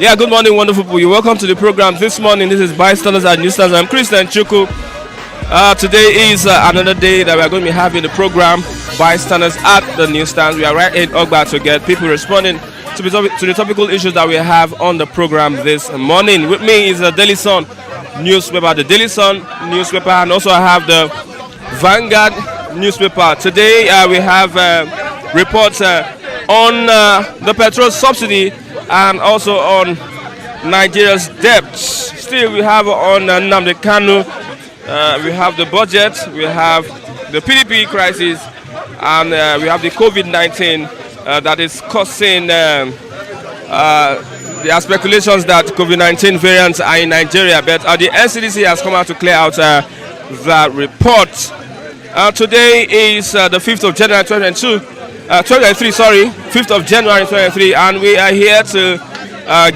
Yeah, good morning, wonderful people. You're welcome to the program this morning. This is Bystanders at Newsstands. I'm Christian Chuku. Today is another day that we are going to be having the program Bystanders at the Newsstands. We are right in Ogba to get people responding to the topical issues that we have on the program this morning. With me is the Daily Sun newspaper, and also I have the Vanguard newspaper. Today we have reports on the petrol subsidy and also on Nigeria's debts. Still, we have on Nnamdi Kanu, we have the budget, we have the PDP crisis, and we have the COVID-19 that is causing. There are speculations that COVID-19 variants are in Nigeria, but the NCDC has come out to clear out that report. Today is the 5th of January 5th of January 2023, and we are here to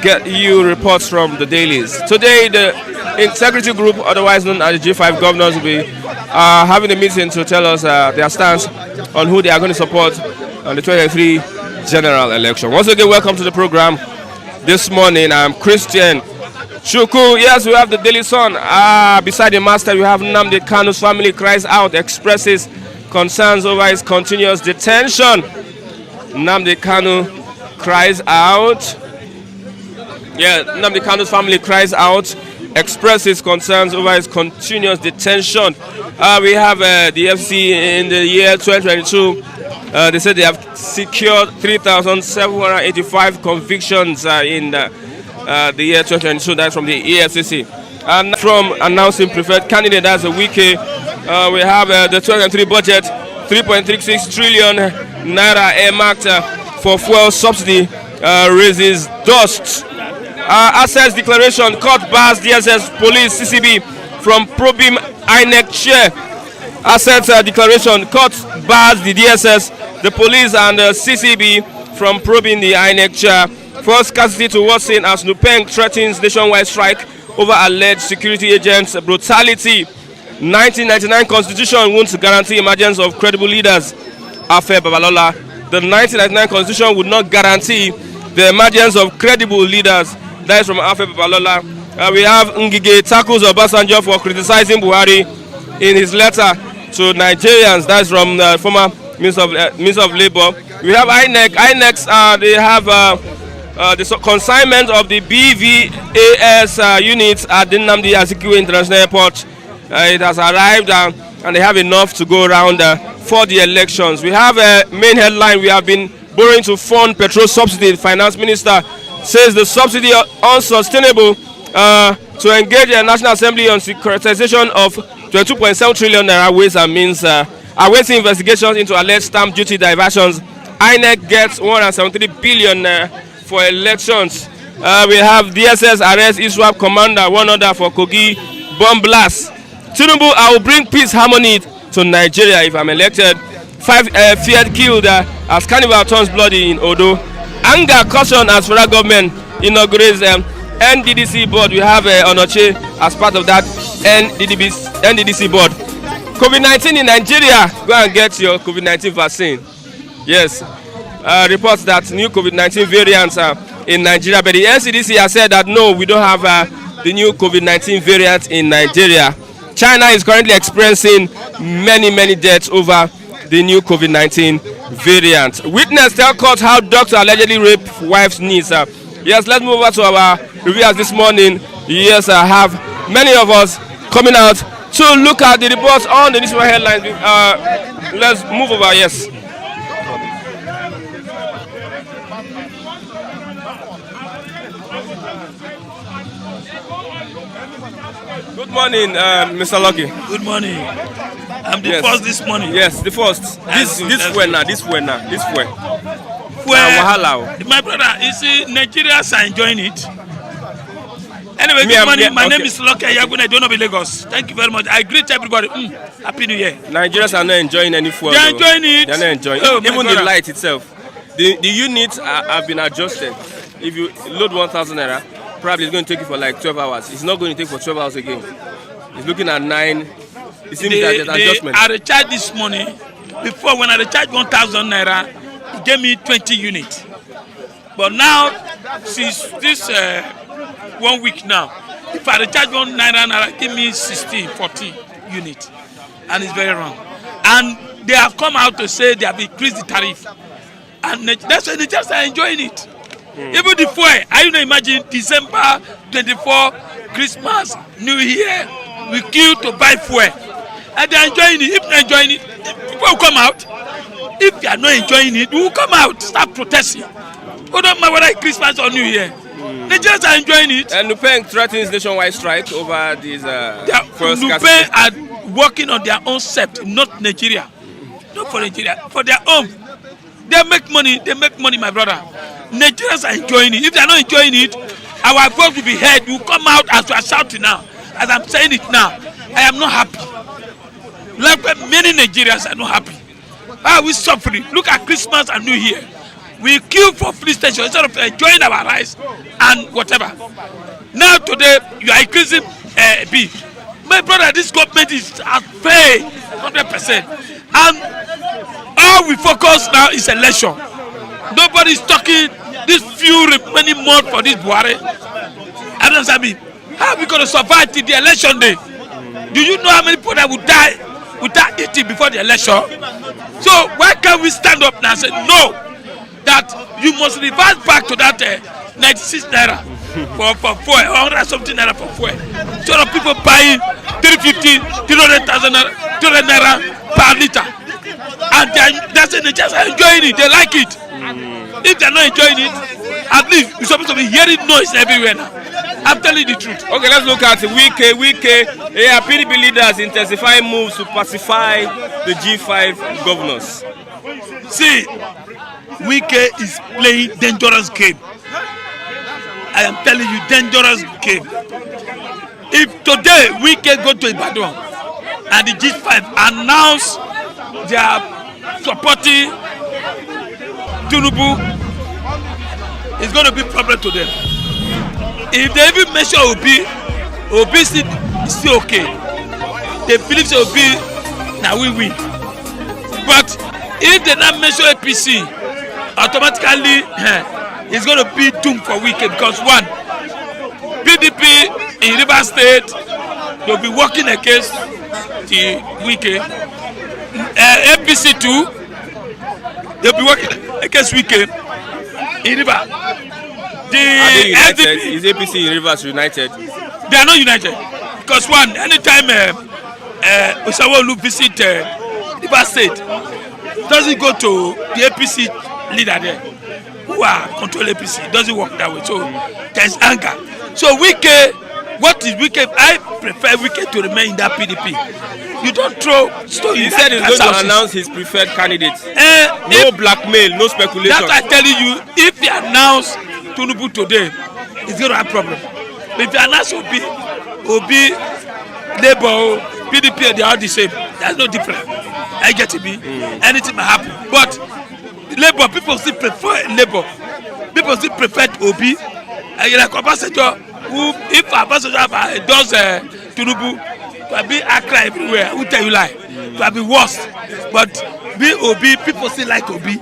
get you reports from the dailies. Today, the Integrity Group, otherwise known as the G5 governors, will be having a meeting to tell us their stance on who they are going to support on the 2023 general election. Once again, welcome to the program this morning. I'm Christian Chuku. Yes, we have the Daily Sun. Beside the master, we have Nnamdi Kanu's family cries out, expresses concerns over his continuous detention. Nnamdi Kanu cries out. Yeah, Nnamdi Kanu's family cries out, expresses concerns over his continuous detention. We have the FC in the year 2022. They said they have secured 3,785 convictions in the year 2022. That's from the EFCC. And from announcing preferred candidate, that's a wiki. We have the 2023 budget, 3.36 trillion naira earmarked for fuel subsidy raises dust. Assets declaration, court bars DSS, police, CCB from probing INEC chair. Assets declaration, court bars the DSS, the police and the CCB from probing the INEC chair. First scarcity to worsen as Nupeng threatens nationwide strike over alleged security agents' brutality. 1999 Constitution won't guarantee emergence of credible leaders. Afe Babalola. The 1999 Constitution would not guarantee the emergence of credible leaders. That is from Afe Babalola. We have Ngige tackles Obasanjo for criticizing Buhari in his letter to Nigerians. That is from the former Minister of Labour. We have INEC. INEC, they have the consignment of the BVAS units at the Nnamdi Azikiwe International Airport. It has arrived and they have enough to go around for the elections. We have a main headline. We have been borrowing to fund petrol subsidy. The finance minister says the subsidy is unsustainable to engage the National Assembly on securitization of 22.7 trillion naira ways and means awaiting investigations into alleged stamp duty diversions. INEC gets 173 billion for elections. We have DSS arrest ISWAP commander, one order for Kogi bomb blast. Tinubu, I will bring peace, harmony to Nigeria if I'm elected. 5 feared killed as carnival turns bloody in Odo. Anger caution as federal government inaugurates NDDC board. We have Onoche as part of that NDDC board. COVID-19 in Nigeria. Go and get your COVID-19 vaccine. Yes. Reports that new COVID-19 variants are in Nigeria, but the NCDC has said that no, we don't have the new COVID-19 variant in Nigeria. China is currently experiencing many deaths over the new COVID-19 variant. Witness tell court how doctor allegedly raped wife's niece. Yes, let's move over to our reviewers this morning. Yes, I have many of us coming out to look at the reports on the newspaper headlines. Let's move over, yes. Good morning, Mr. Lucky. Good morning. I'm the first this morning. Yes, the first. This way. My brother, you see, Nigerians are enjoying it. Anyway, good morning. My name is Lucky Ayaguna. I don't know Lagos. Thank you very much. I greet everybody. Happy New Year. Nigerians are not enjoying any food. They are enjoying it. They are not enjoying it. Even the light itself. The units have been adjusted. If you load 1,000 naira, probably it's going to take you for like 12 hours. It's not going to take for 12 hours again. It's looking at 9. It seems that there's adjustment. I recharged this morning. Before, when I recharged 1,000 naira, it gave me 20 units. But now since this 1 week now, if I recharge 1 naira, give me 16, 14 units, and it's very wrong. And they have come out to say they have increased the tariff, and that's why they just are enjoying it. Even the fuel, I you know imagine December 24, Christmas, New Year, we queue to buy fuel, and they are enjoying it. If they are enjoying it, people will come out. If they are not enjoying it, we will come out, start protesting. We don't matter whether it's Christmas or New Year. They just are enjoying it. And Nupeng threatens nationwide strike over these Nupeng are working on their own set, not Nigeria. Not for Nigeria, for their own. They make money, my brother. Nigerians are enjoying it. If they are not enjoying it, our voice will be heard. We will come out as we are shouting now. As I'm saying it now, I am not happy. Like many Nigerians are not happy. How are we suffering? Look at Christmas and New Year. We queue for police station instead of enjoying our rights and whatever. Now today you are increasing beef. My brother, this government is at pay 100%. And all we focus now is election. Nobody is talking this few remaining months for this Buhari. I don't understand. How are we going to survive till the election day? Do you know how many people that would die without eating before the election? So why can't we stand up now and say no, that you must revert back to that 96 naira for fuel, 100 something naira for fuel. So the people buying 350, 300,000 naira, 200 naira per liter, and they just enjoying it. They like it. If they're not enjoying it, at least you're supposed to be hearing noise everywhere now. I'm telling you the truth. Okay, let's look at Wike. PDP leaders intensify moves to pacify the G5 governors. See, Wike is playing dangerous game. I am telling you, dangerous game. If today Wike go to Ibadan and the G5 announce they are supporting Tinubu, it's going to be a problem to them. If they even mention Obi still okay. They believe Obi now we win. But if they not mention APC, automatically it's going to be doomed for Wike, because one, PDP in Rivers State they'll be working against the Wike. APC too, they'll be working against Wike in Rivers. The SDP, is APC in Rivers united? They are not united, because one, anytime Osawolu visit Rivers State, doesn't go to the APC leader there who are control APC. It doesn't work that way. So there's anger. So Wike, what is Wike? I prefer Wike to remain in that PDP. You don't throw stone. He said he's going to announce his preferred candidate. No blackmail, no speculation. That I'm telling you, if he announce Tinubu today, it's going to have problem. But if you announce Obi, Labour, PDP, they are the same. There's no difference. I get to be. Anything may happen. But Labour, people still prefer Labour. People still prefer Obi. Like Obasanjo, who, if Obasanjo does Tinubu, it will be Accra everywhere. Who tell you lie? It will be worse. But be Obi, people still like Obi.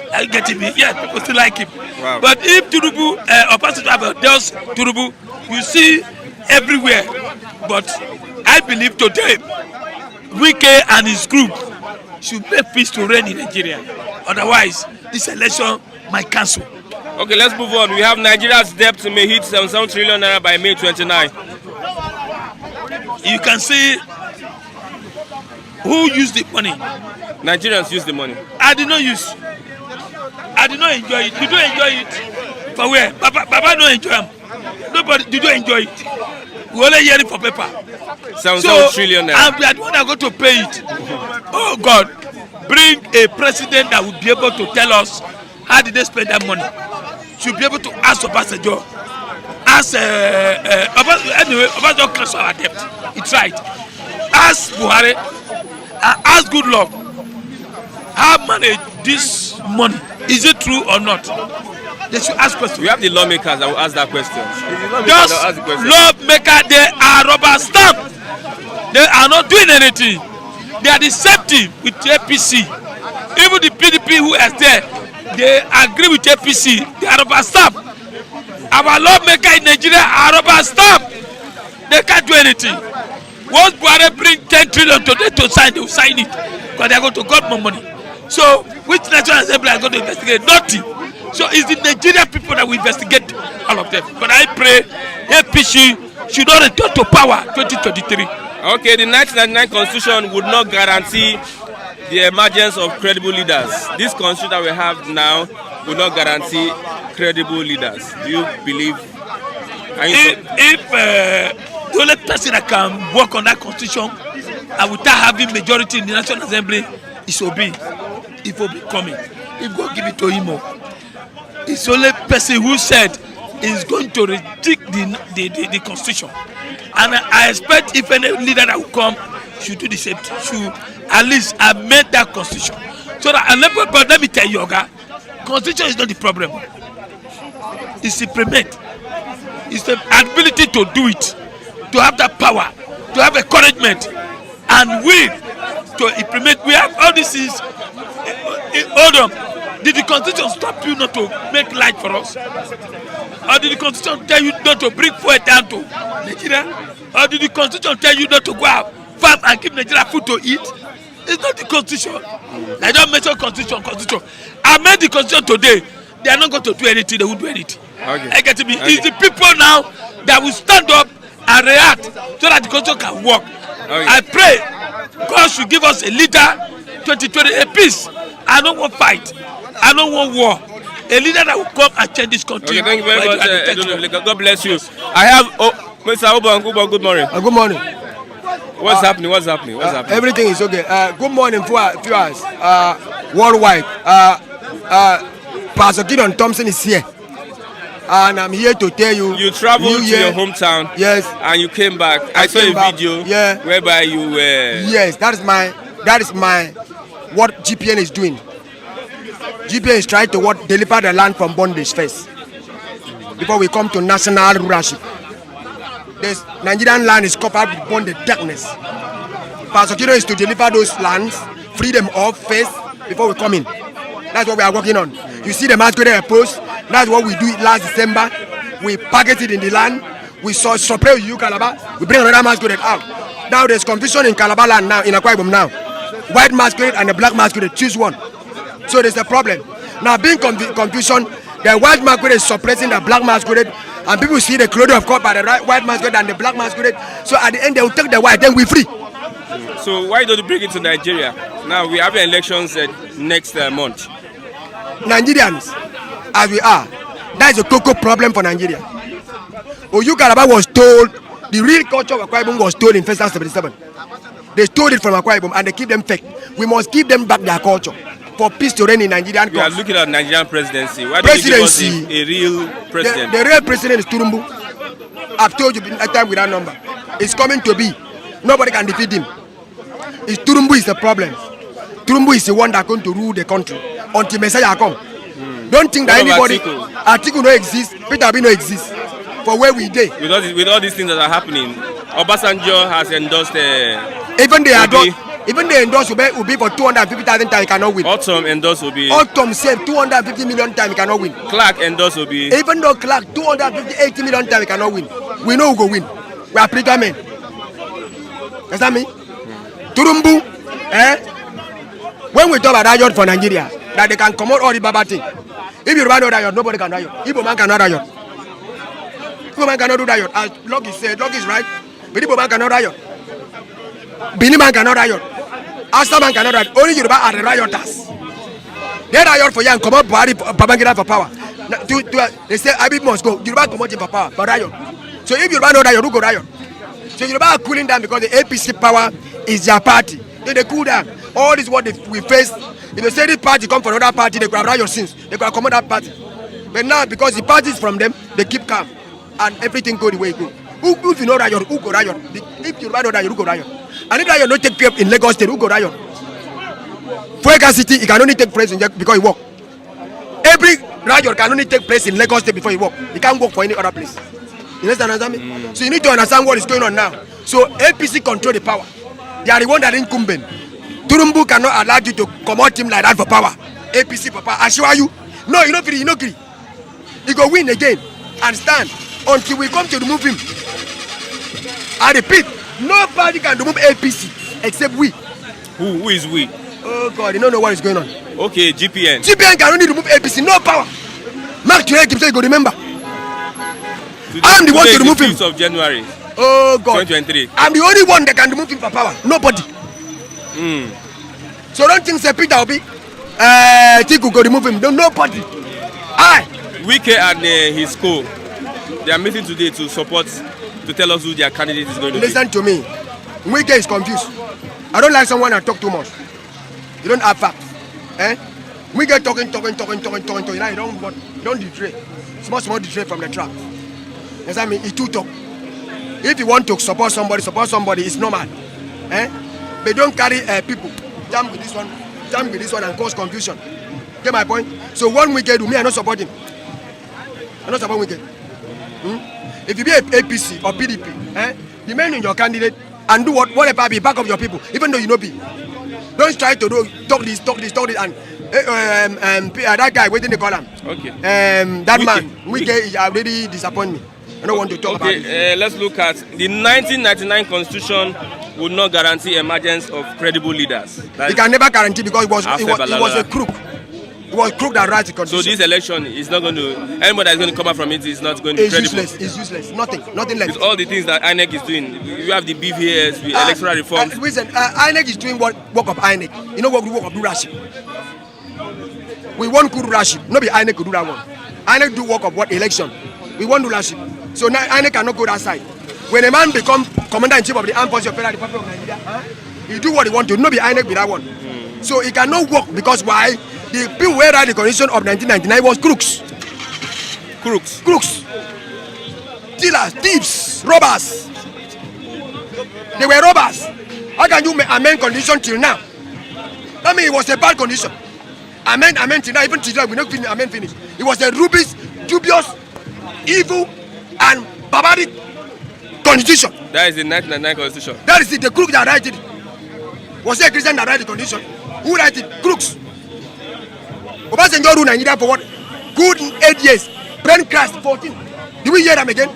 I get to be. Yeah, people still like him. Wow. But if Tinubu, Obasanjo does Tinubu, you see everywhere. But I believe today, Wike and his group should make peace to reign in Nigeria. Otherwise, this election might cancel. Okay, let's move on. We have Nigeria's debt may hit 7 trillion naira by May 29. You can see who used the money. Nigerians use the money. I did not use. I did not enjoy it. You don't enjoy it. For where? Baba don't enjoy them. Nobody. Did you enjoy it? We only hear it for paper. 7 trillion naira. And we are the one that are going to pay it. Oh God, bring a president that would be able to tell us how did they spend that money. Should be able to ask Obasanjo. Ask anyway, Obasanjo cancel our debt. He tried. Ask Buhari. Ask good luck. How manage this money? Is it true or not? They should ask questions. We have the lawmakers that will ask that question. Those lawmakers, they are rubber stamp. They are not doing anything. They are the same thing with APC. Even the PDP who is there, they agree with APC. They are rubber stamp. Our lawmaker in Nigeria are rubber stamp. They can't do anything. Once Buhari bring 10 trillion today to sign, they will sign it. Because they are going to get more money. So, which National Assembly are going to investigate? Nothing. So, it's the Nigerian people that will investigate all of them. But I pray APC should not return to power 2023. Okay, the 1999 constitution would not guarantee the emergence of credible leaders. This constitution that we have now will not guarantee credible leaders. Do you believe? If the only person that can work on that constitution and without having majority in the National Assembly is Obi, if Obi coming, if God give it to him, it's the only person who said is going to reject the constitution. And I expect if any leader that will come should do the same thing, should at least amend that constitution. So that, but let me tell you, Oga, constitution is not the problem. It's implement. It's the ability to do it, to have that power, to have encouragement, and we to implement. We have all these things. Hold on. Did the constitution stop you not to make light for us? Or did the constitution tell you not to bring food down to Nigeria? Or did the constitution tell you not to go out fast and give Nigeria food to eat? It's not the constitution. I don't mention constitution. I made the constitution today. They are not going to do anything. They won't do anything. Okay. I get to be. Okay. It's the people now that will stand up and react so that the constitution can work. Okay. I pray God should give us a leader 2020, a peace. I don't want fight. I don't want war. A leader that will come and change this country. Okay, thank you very much. God bless you. I have Mr. Oban, good morning. Good morning. What's happening? Everything is okay. Good morning, viewers worldwide. Pastor Gideon Thompson is here, and I'm here to tell you. You traveled to your hometown. Yes. And you came back. I saw a video. Yeah. Whereby you were. Yes, that is my what GPN is doing. GPN is trying to deliver the land from bondage first before we come to national rulership. This Nigerian land is covered with bondage darkness. Pastor Gideon is to deliver those lands, free them off first before we come in. That's what we are working on. You see the masquerade post. That's what we do last December. We package it in the land. We surprise you, Calabar. We bring another masquerade out. Now there's confusion in Calabar land now, in Akwa Ibom now. White masquerade and the black masquerade, choose one. So there's a problem. Now being confusion, the white masquerade is suppressing the black masquerade, and people see the clothing of God by the white masquerade and the black masquerade. So at the end they will take the white, then we free. So why don't you bring it to Nigeria? Now we have elections next month. Nigerians, as we are, that is a cocoa problem for Nigeria. Oyu Calabar was told, the real culture of Akwa Ibom was told in 1977. They stole it from Akwa Ibom and they keep them fake. We must give them back their culture for peace to reign in Nigerian. We are looking at Nigerian presidency. Why don't you give us a real president? The real president is Turumbu. I've told you at time with that number. It's coming to be. Nobody can defeat him. Turumbu is the problem. Turumbu is the one that's going to rule the country until Messiah come. Don't think that anybody. Atiku no exist. Peter Obi no exist. For where we dey. With all these things that are happening, Obasanjo has endorsed. Even they endorse Obi for 250,000 times, he cannot win. Autumn endorse Obi. Autumn said 250 million times, he cannot win. Clark endorse Obi. Even though Clark 280 million times, he cannot win. We know who go win. We are predicament. Understand me? Turumbu, when we talk about riot for Nigeria, that they can come out all the baba thing. If you run no riot, nobody can riot. Igbo man cannot riot. Igbo man cannot do riot. As Lucky said, Lucky is right. But Igbo man cannot riot. Bini man cannot riot. Asta man cannot riot. Only Yoruba are the rioters. They riot for you and come out Babangida for power. They say Abi must go. Yoruba come out for power, but riot. So if Yoruba no riot, who go riot? So Yoruba are cooling down because the APC power is their party. Then they cool down. All this what we face. If they say this party come from another party, they could have riot since. They could have come out that party. But now because the party is from them, they keep calm and everything go the way it go. If you know riot, who go riot? If Yoruba know riot, who go riot? And if riot don't take place in Lagos State, who go riot? Fuega City, it can only take place because it work. Every riot can only take place in Lagos State before it work. It can't work for any other place. You understand me? So you need to understand what is going on now. So APC control the power. They are the one that incumbent. Turumbu cannot allow you to come out him like that for power. APC papa, assure you. No, you know free, you know free. He go win again. and stand until we come to remove him. I repeat, nobody can remove APC except we. Who is we? Oh God, you don't know what is going on. Okay, GPN. GPN can only remove APC, no power. Mark Turek himself, you go remember. I am the one to remove him. 5th of January. Oh God. 2023. I'm the only one that can remove him for power. Nobody. So don't think Sir Peter Obi, Tiku go remove him. No, nobody. Wike and his co, they are meeting today to support, to tell us who their candidate is going to Listen to me. Wike is confused. I don't like someone that talk too much. You don't have facts. Wike talking. You know, you don't betray. Small betray from the trap. Yes, I mean, he too talk. If you want to support somebody, it's normal. But don't carry people. Jam with this one, and cause confusion. Get my point? So one Wike do me, I not support him. I not support Wike. If you be a APC or PDP, remain in your candidate and do whatever be back of your people, even though you know be. Don't try to talk this, and that guy waiting the column. Okay. That man, Wike already disappoint me. I don't want to talk about it. Let's look at the 1999 Constitution would not guarantee emergence of credible leaders. He can never guarantee because it was a crook. It was crook that writes the Constitution. So this election is not going to, anybody that's going to come out from it is not going to be credible. It's useless. Nothing left. With all the things that INEC is doing, you have the BVS, the electoral reforms. Listen, INEC is doing work of INEC. You know what the work of leadership? We want good leadership. Not be INEC to do that one. INEC do work of what? Election. We want leadership. So now INEC cannot go that side. When a man become commander-in-chief of the armed forces of the Federal Republic of Nigeria, he do what he want to. Not be INEC be that one. So he cannot work because why? The people who write the Constitution of 1999 was crooks. Crooks. Dealers, thieves, robbers. They were robbers. How can you amend condition till now? I mean, it was a bad condition. Amend till now, even till now, we not finish. It was a dubious, evil, and barbaric constitution. That is the 1999 Constitution. That is it, the crook that wrote it. Was it a Christian that wrote the constitution? Who wrote it? Crooks. Obasanjo ruled Nigeria for what? Good 8 years. Brain crash 14. Do we hear them again?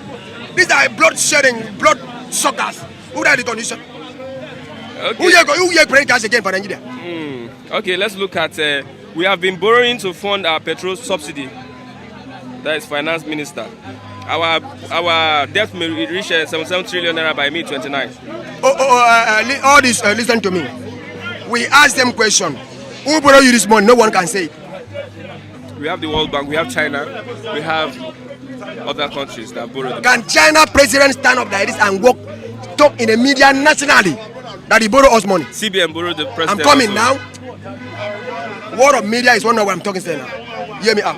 These are blood shedding, blood suckers. Who wrote the constitution? Okay. Who here brain crash again for Nigeria? Okay, let's look at, we have been borrowing to fund our petrol subsidy. That is finance minister. Our debt may reach 77 trillion naira by May 29. All this, listen to me. We ask them question. Who borrow you this money? No one can say it. We have the World Bank, we have China, we have other countries that borrow. Can China president stand up like this and talk in the media nationally that he borrow us money? CBN borrowed the president. I'm coming also. now. Word of media is one of what I'm talking now. Hear me out.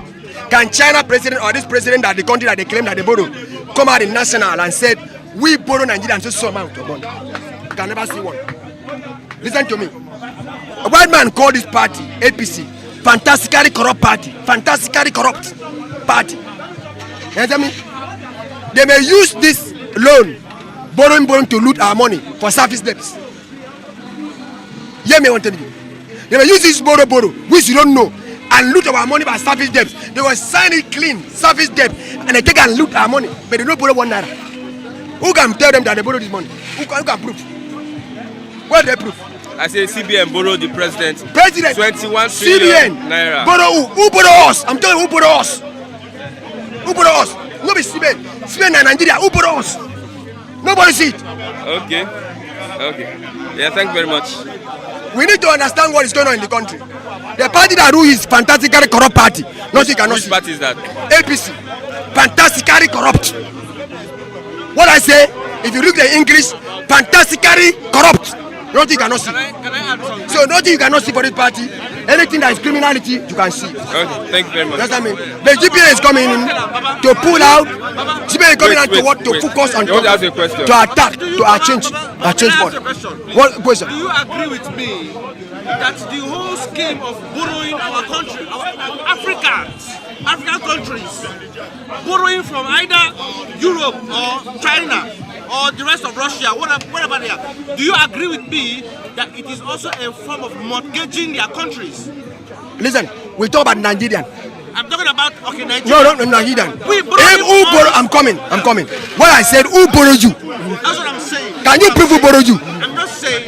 Can China president or this president that the country that they claim that they borrow come out in national and said we borrow Nigeria and so amount of money? You can never see one. Listen to me. A white man called this party APC fantastically corrupt party. Fantastically corrupt party. You understand me? They may use this loan, borrowing to loot our money for service debts. Hear me, I want to tell you. They may use this borrow, which you don't know, and loot our money by service debts. They will sign it clean, service debt, and they take and loot our money, but they don't borrow 1 naira. Who can tell them that they borrow this money? Who can prove? What they prove? I say CBN borrowed the president 21 trillion naira. Borrow who? Who borrow us? I'm telling you, who borrow us? Who borrow us? No be CBN. CBN and Nigeria. Who borrow us? Nobody see it. Okay. Yeah, thank you very much. We need to understand what is going on in the country. The party that rules is fantastically corrupt party. Nothing cannot see. Which party is that? APC. Fantastically corrupt. What I say, if you look at English, fantastically corrupt. Nothing you cannot see. Can I add something? So nothing you cannot see for this party. Anything that is criminality, you can see. Okay, thank you very much. That's what I mean. The GPA is coming in to pull out. GPA is coming out to what? To focus on. You want to ask a question? To attack, to change board. What question? Do you agree with me that the whole scheme of borrowing our country, our African countries, borrowing from either Europe or China or the rest of Russia, whatever they are, do you agree with me that it is also a form of mortgaging their countries? Listen, we talk about Nigerian. I'm talking about Nigeria. No, Nigerian. Who borrow? I'm coming. What I said, who borrowed you? That's what I'm saying. Can you prove who borrowed you?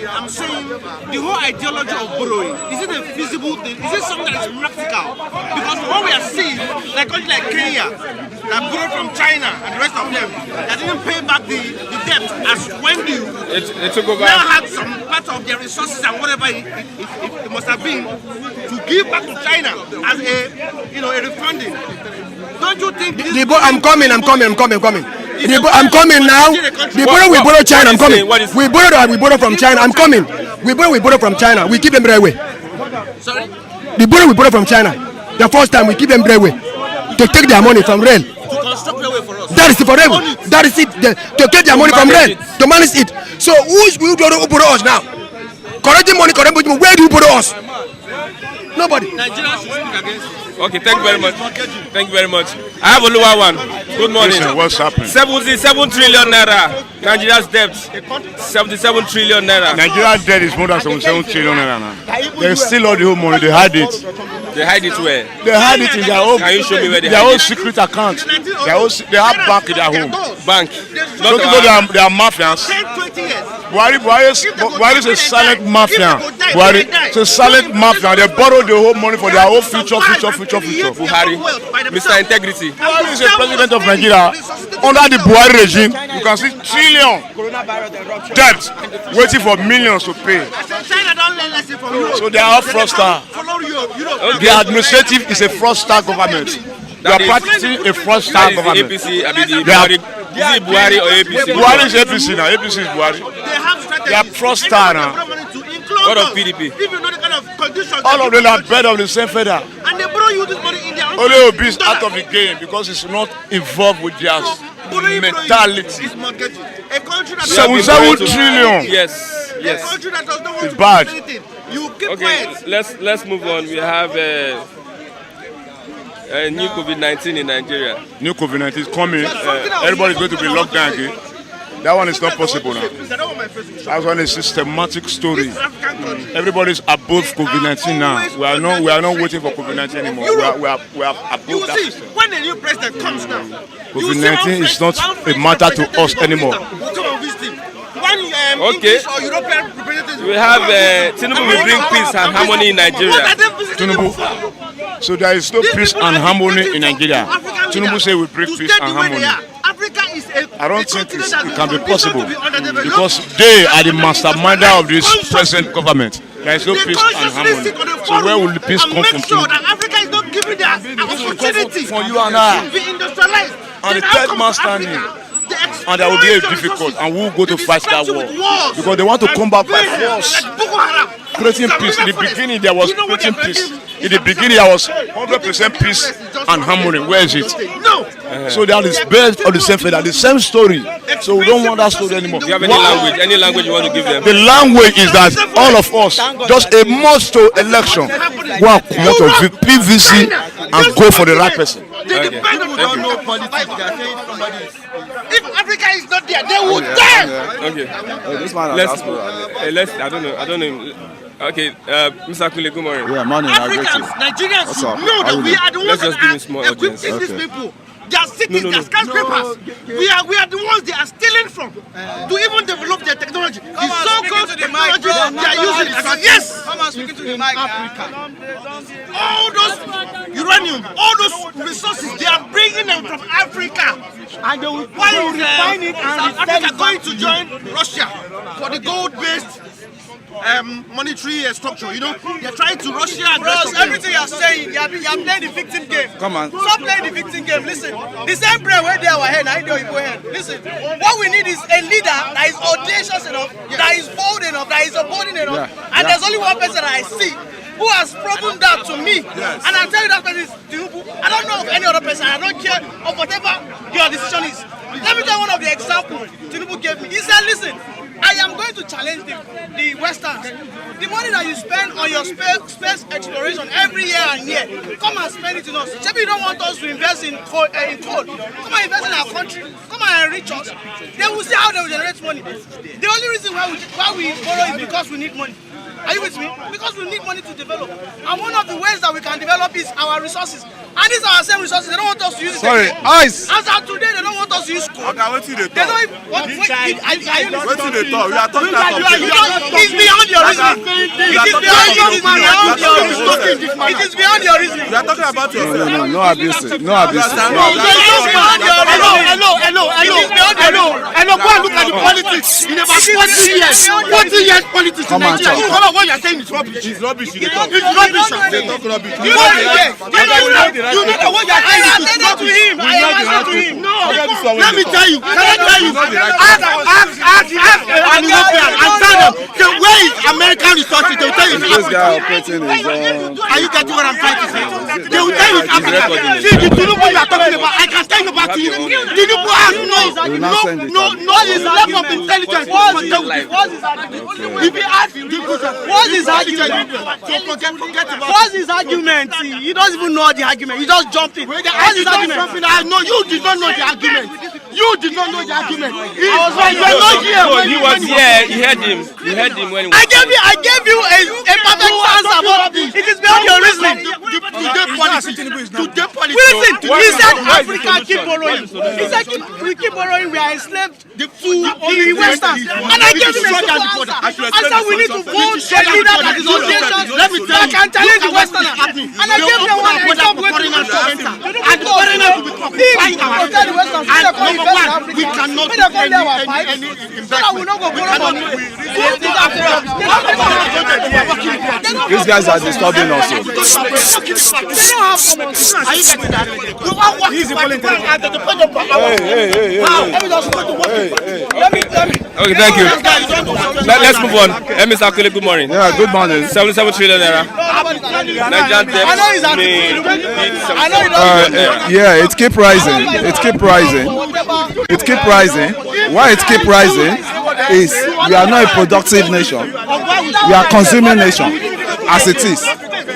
I'm saying the whole ideology of borrowing, is it a feasible thing? Is it something that is practical? Because what we are seeing, like countries like Kenya, that borrowed from China and the rest of them, that didn't pay back the debt as when it took over. Now had some part of their resources and whatever it must have been to give back to China as a refunding. Don't you think I'm coming. I'm coming now. We borrow China. I'm coming. We borrow from China. I'm coming. We borrow from China. We keep them right away. Sorry? We borrow from China. The first time we keep them right away to take their money from rail. To construct railway for us. That is it for them. That is it. To get their money from rail. To manage it. So who borrow us now? Correcting money. Where do you borrow us? Nobody. Nigeria should speak against it. Okay, thank you very much. Thank you very much. I have a lower one. Good morning. Listen, what's happening? 77 trillion naira. Nigeria's debt. 77 trillion naira. Nigeria's debt is more than 77 trillion naira now. They still all the whole money. They hide it. They hide it where? They hide it in their own. Can you show me where they their hide own it? secret account. They have bank in their home. Bank. Don't you know they are mafians? 10-20 years. Buhari is a silent mafia. Buhari is a silent mafia. They borrow the whole money for their own future. Buhari, Mr. Integrity. Buhari is the president of Nigeria. Under the Buhari regime, you can see trillion debt waiting for millions to pay. China don't learn lesson from Europe. So they are all fraudster. The administrative is a fraudster government. They are practicing a fraudster government. APC, Buhari or APC? Buhari is APC now. APC is Buhari. They are fraudster now. What of PDP? If you know the kind of conditions. All of them are bed of the same feather. And they borrow you this money in their own. Only Obi is out of the game because it's not involved with their mentality. A country that 77 trillion. Yes. A country that does not want It's to bad. do anything. You keep Okay, quiet. let's move on. We have new COVID-19 in Nigeria. New COVID-19 is coming. Everybody is going to be locked down again. That one is not possible now. That one is a systematic story. Everybody is above COVID-19 now. We are not waiting for COVID-19 anymore. We are above You will that see, system. when the new president comes now, COVID-19 is not a matter to us anymore. Come and visit him. One Okay. English or European representative. We have Tinubu will bring peace and harmony in Nigeria. Tinubu. So there is no peace and harmony in Nigeria. Tinubu say we bring peace and harmony. Africa is I don't think it can be possible because they are the masterminder of this present government. There is no peace and harmony. So where will the peace come from? Make sure that Africa is not giving their opportunity for you and I. to be industrialized. And the third man standing. And there will be a difficult, and we will go to fight that war because they want to come back by force, creating peace. In the beginning, there was creating peace. In the beginning, there was 100% peace and harmony. Where is it? No. So that is based on the same faith, the same story. So we don't want that story anymore. Do you have any language? Any language you want to give them? The language is that all of us, just a must to election, go and come out of PVC and go for the right person. They depend on no politics. If Africa is not there, they will die. Okay. Let's. I don't know. Okay, Mr. Akule, good morning. Yeah, morning. Africans, Nigerians should know that we are the ones Let's just give him small that are equipping these people. Their cities, their skyscrapers. We are the ones they are stealing from to even develop their technology. The so-called technology they are using. Yes. All those uranium, all those resources, they are bringing them from Africa. Why is South Africa going to join Russia for the gold-based monetary structure? You know, they're trying to Russia. Bros, everything you're saying, you're playing the victim game. Come on. Stop playing the victim game. Listen, the same prayer where they are ahead, I know you go ahead. Listen, what we need is a leader that is audacious enough, that is bold enough, that is bold enough. And there's only one person that I see who has proven that to me. And I tell you that person is Tinubu. I don't know of any other person. I don't care of whatever your decision is. Let me tell you one of the examples Tinubu gave me. He said, listen, I am going to challenge the Westerns. The money that you spend on your space exploration every year and year, come and spend it in us. Maybe you don't want us to invest in coal. Come and invest in our country. Come and enrich us. They will see how they will generate money. The only reason why we borrow is because we need money. Are you with me? Because we need money to develop. And one of the ways that we can develop is our resources. And these are our same resources. They don't want us to use it. Sorry, ice. As of today, they don't want us to use school. Okay, what you They don't even what What you dey talk? We are talking about. It's beyond your reasoning. It is beyond your reasoning. It is beyond your reasoning. We are talking about yourself. No abuse. No abuse. Hello. Go and look at the politics in about 40 years. 40 years politics in Nigeria. You know what you are saying is rubbish. It's rubbish. They talk It's rubbish. They talk rubbish. You know what you are saying is not to him. I am answering to him. No. Let me tell you. Can I tell you? Ask an European and tell them, where is American resources? They will tell you it's This guy Africa. operating his own. Are you getting what I'm trying to say? They will tell you it's Africa. See, the Tinubu you are talking about, I can tell you about Tinubu. Tinubu has no lack of intelligence. What's his argument? If he asks you, what's his argument? What's his argument? He doesn't even know the argument. He just jumped in. What's his argument? No, you did not know the argument. You did not know the argument. I was right. You are not here. He was here. You heard him. You heard him when he was. I gave you a perfect answer, but it is beyond your reasoning. Today politics. Listen, he said Africa keep borrowing. He said we keep borrowing. We are enslaved to the Western. And I gave him a simple answer. I said we need to vote a leader that is audacious, that can challenge the Western. And I gave them one example where foreigners to enter. And the foreigners will be buying our the Western. And number one, we cannot do any These guys are disturbing us. They don't have common sense. Are you getting that? We are working for the and they depend upon our Okay, thank you. Let's move on. Mr. Akule, good morning. Yeah, good morning. 77 trillion naira. Nigerian debt may beat 77. Yeah, it keep rising. It keep rising. It keep rising. Why it keep rising is we are not a productive nation. We are a consuming nation, as it is.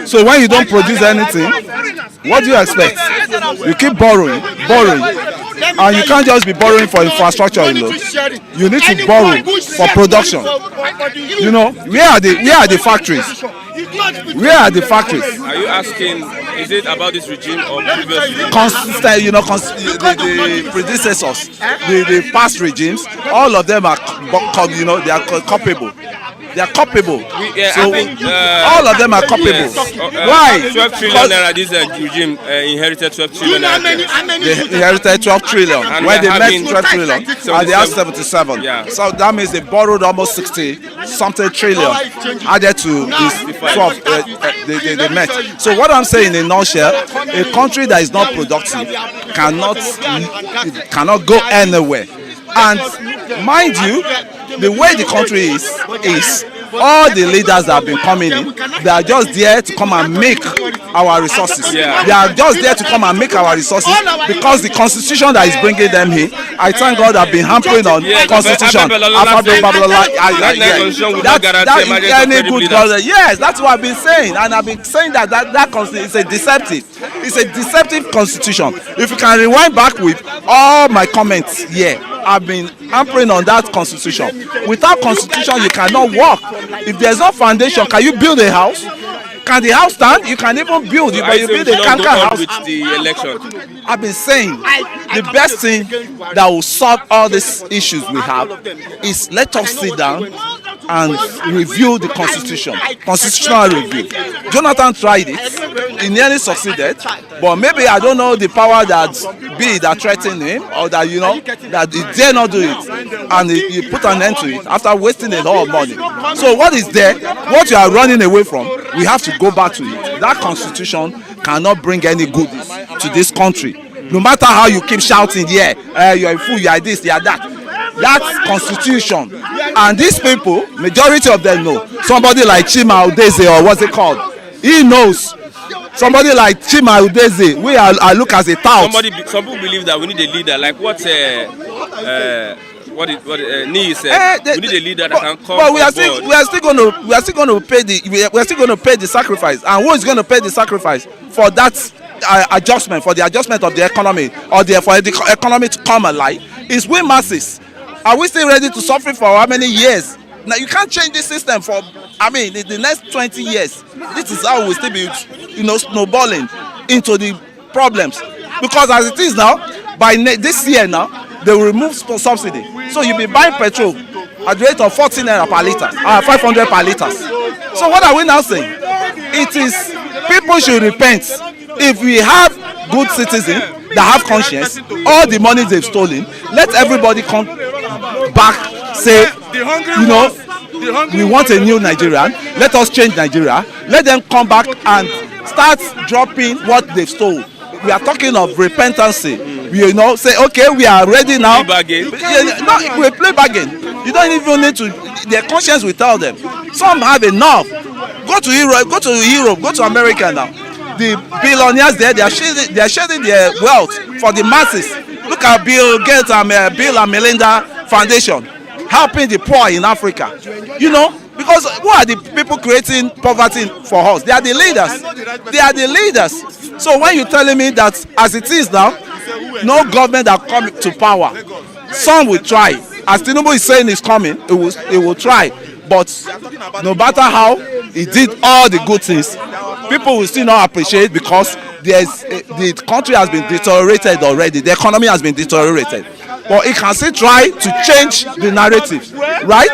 So when you don't produce anything, what do you expect? You keep borrowing, and you can't just be borrowing for infrastructure alone. You need to borrow for production. You know, where are the factories? Where are the factories? Are you asking, is it about this regime or previous regime? Consistent, you know, the predecessors, the past regimes, all of them are, you know, they are culpable. They are culpable. So all of them are culpable. Why? 12 trillion naira. This regime inherited 12 trillion naira. They inherited 12 trillion. And when they met 12 trillion, and they have 77. Yeah. So that means they borrowed almost 60-something trillion added to this 12 they met. So what I'm saying in a nutshell, a country that is not productive cannot go anywhere. And mind you, the way the country is all the leaders that have been coming in, they are just there to come and make our resources. Yeah. They are just there to come and make our resources because the constitution that is bringing them here, I thank God I've been hampering on constitution. Afe Babalola, any good government. Yes, that's what I've been saying, and I've been saying that constitution is a deceptive. It's a deceptive constitution. If you can rewind back with all my comments here, I've been hampering on that constitution. Without constitution, you cannot walk. If there's no foundation, can you build a house? Can the house stand? You can even build it, but you build a canker house. With the election. I've been saying the best thing that will solve all these issues we have is let us sit down and review the constitution, constitutional review. Jonathan tried it, he nearly succeeded, but maybe I don't know the power that threatened him, or that that he dare not do it, and he put an end to it after wasting a lot of money. So what is there? What you are running away from, we have to go back to it. That constitution cannot bring any goodies to this country. No matter how you keep shouting, you're a fool, you are this, you are that. That's constitution. And these people, majority of them know. Somebody like Chima Udeze, or what's it called? He knows. Somebody like Chima Udeze, I look as a tout. Some people believe that we need a leader. Like what Nee said. We need a leader that can come. But we are still going to pay the sacrifice. And who is going to pay the sacrifice for that adjustment, for the adjustment of the economy, or for the economy to come alive? Is we masses. Are we still ready to suffer for how many years? Now you can't change this system for, the next 20 years. This is how we still be, snowballing into the problems. Because as it is now, by this year now, they will remove subsidy. So you'll be buying petrol at the rate of 14 naira per litre, 500 per litre. So what are we now saying? It is people should repent. If we have good citizens that have conscience, all the money they've stolen, let everybody come back, say, you know, we want a new Nigerian, let us change Nigeria, let them come back and start dropping what they've stolen. We are talking of repentance. We, you know, say, okay, we are ready now. No, we play bargain. You don't even need to, their conscience will tell them. Some have enough. Go to Europe, go to America now. The billionaires there, they are sharing their wealth for the masses. Look at Bill Gates and Bill and Melinda Foundation, helping the poor in Africa. You know, because who are the people creating poverty for us? They are the leaders. They are the leaders. So when you're telling me that as it is now, no government that come to power, some will try. As Tinubu is saying is coming, it will try. But no matter how he did all the good things, people will still not appreciate because the country has been deteriorated already. The economy has been deteriorated. But he can still try to change the narrative, right?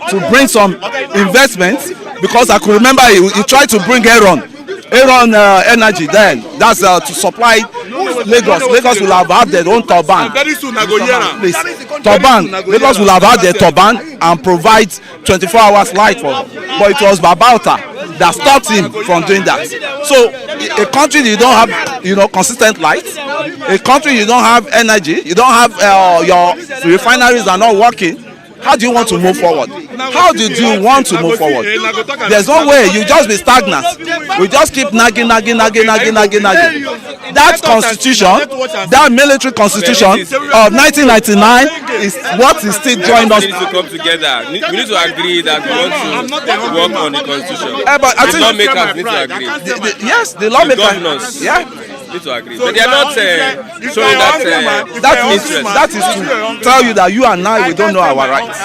To bring some investments, because I could remember he tried to bring Aaron Energy then. That's to supply Lagos. Lagos will have had their own turban. Please, turban. Lagos will have had their turban and provide 24 hours light for them. But it was Babauta that stopped him from doing that. So a country you don't have, you know, consistent light, a country you don't have energy, you don't have your refineries are not working. How do you want to move forward? How did you want to move forward? There's no way. You just be stagnant. We just keep nagging. That constitution, that military constitution of 1999 is what is still joining us. We need to come together. We need to agree that we want to work on the constitution. But the lawmakers need to agree. Yes, the lawmakers. The governors. Yeah. Need to agree. But they are not showing that interest. That is to tell you that you and I, we don't know our rights.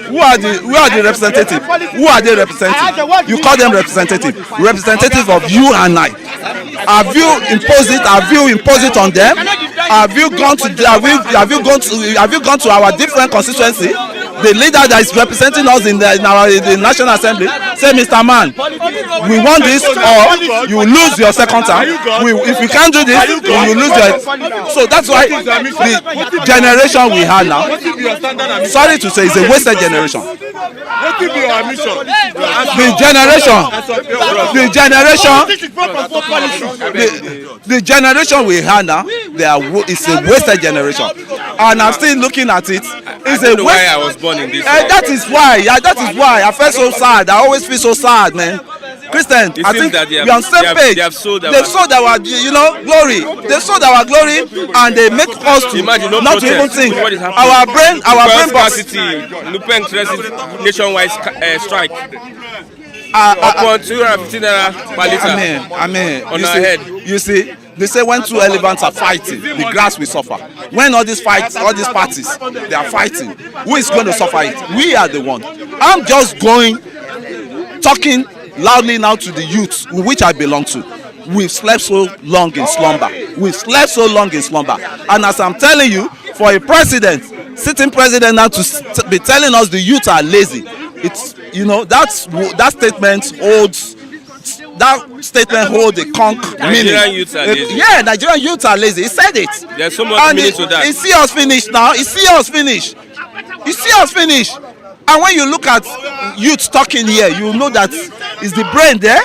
Who are the representatives? Who are they representing? You call them representative of you and I. Have you imposed it? Have you imposed it on them? Have you gone to our different constituency? The leader that is representing us in the National Assembly say, Mr. Man, we want this, or you lose your second term. If we can't do this, you lose your. So that's why the generation we have now, sorry to say, it's a wasted generation. The generation we have now, it's a wasted generation, and I'm still looking at it. It's a waste. I was born in this. That is why. I felt so sad. I always feel so sad, man. Christian, I think we are on the same page. They've sold our, glory. They sold our glory, and they make us to not to even think. Our brain box. Nupeng nationwide strike. Upon 250 naira per litre. Amen. On our head. You see, they say when two elephants are fighting, the grass will suffer. When all these parties, they are fighting, who is going to suffer it? We are the one. I'm just talking loudly now to the youth, which I belong to. We've slept so long in slumber. And as I'm telling you, for a president, sitting president now to be telling us the youth are lazy, it's, that statement holds. That statement holds a conk meaning. Nigerian youths are lazy. Yeah, Nigerian youths are lazy. He said it. There's so much meaning to that. You see us finish now. And when you look at youth talking here, you know that is the brain there.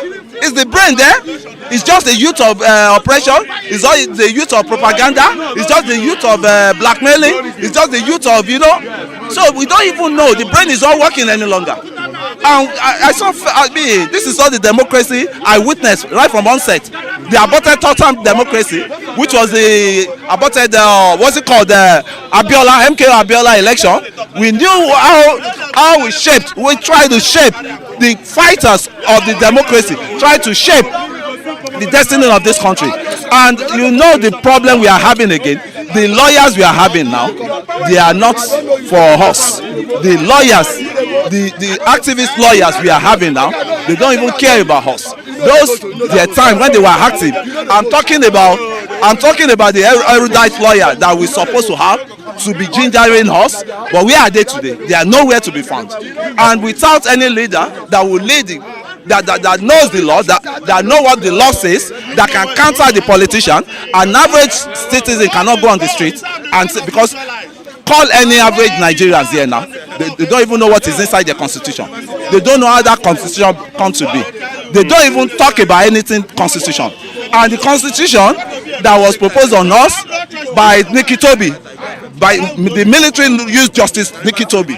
It's just the youth of oppression. It's all the youth of propaganda. It's just the youth of blackmailing. It's just the youth of, So we don't even know. The brain is not working any longer. And this is all the democracy I witnessed right from onset. The aborted total democracy, which was the aborted, MK Abiola election. We knew how we tried to shape the fighters of the democracy, tried to shape the destiny of this country. And the problem we are having again, the lawyers we are having now, they are not for us. The lawyers, the activist lawyers we are having now, they don't even care about us. those their time when they were active. I'm talking about the erudite lawyer that we're supposed to have to be gingering us, but where are they today? They are nowhere to be found. And without any leader that will lead it, that knows the law, that know what the law says, that can counter the politician, an average citizen cannot go on the street and say, because call any average Nigerians here now, they don't even know what is inside their constitution. They don't know how that constitution comes to be. They don't even talk about anything constitution. And the constitution that was proposed on us by Nikki Toby, by the military used Justice Nikki Toby.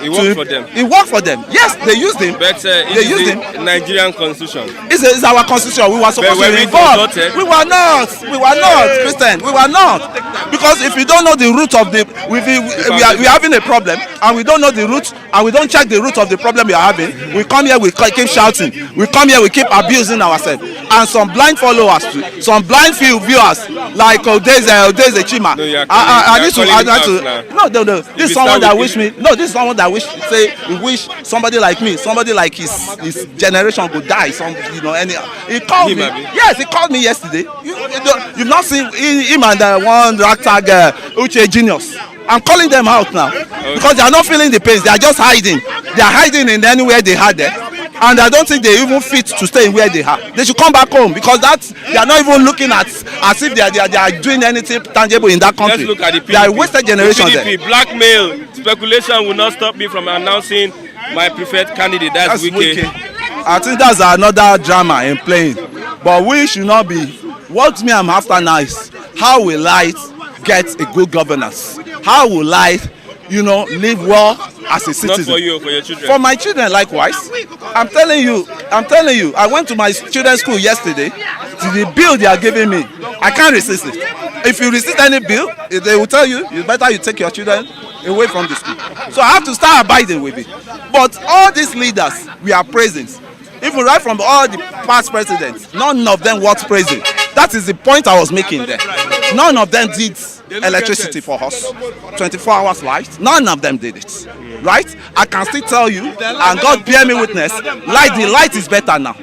It worked for them. It worked for them. Yes, they used him. But they used him. Nigerian constitution. It's our constitution. We were supposed to be involved. We were not. We were not, Christian. We were not. Because if you don't know the root of the, we are having a problem, and we don't know the root, and we don't check the root of the problem we are having. We come here, we keep shouting. We come here, we keep abusing ourselves. And some blind followers, some blind viewers, like Odeze Chima. No, this is someone that wish me. No, this is someone that wish somebody like me, somebody like his generation could die. He called me. Yes, he called me yesterday. You've not seen him and one ragtag Uche Genius. I'm calling them out now because they are not feeling the pains. They are just hiding. They are hiding in anywhere they had there, and I don't think they even fit to stay in where they are. They should come back home because they are not even looking at as if they are doing anything tangible in that country. Let's look at the PDP. They are wasted generations there. Blackmail, speculation will not stop me from announcing my preferred candidate. That's wicked. I think that's another drama in playing. But we should not be. What me I'm after now is how will I get a good governance? How will I, live well as a citizen? Not for you, for your children. For my children, likewise. I'm telling you. I went to my children's school yesterday. The bill they are giving me, I can't resist it. If you resist any bill, they will tell you, it's better you take your children away from the school. So I have to start abiding with it. But all these leaders we are praising, even right from all the past presidents, none of them worth praising. That is the point I was making there. None of them did electricity for us, 24 hours light. None of them did it, right? I can still tell you, and God bear me witness, the light is better now.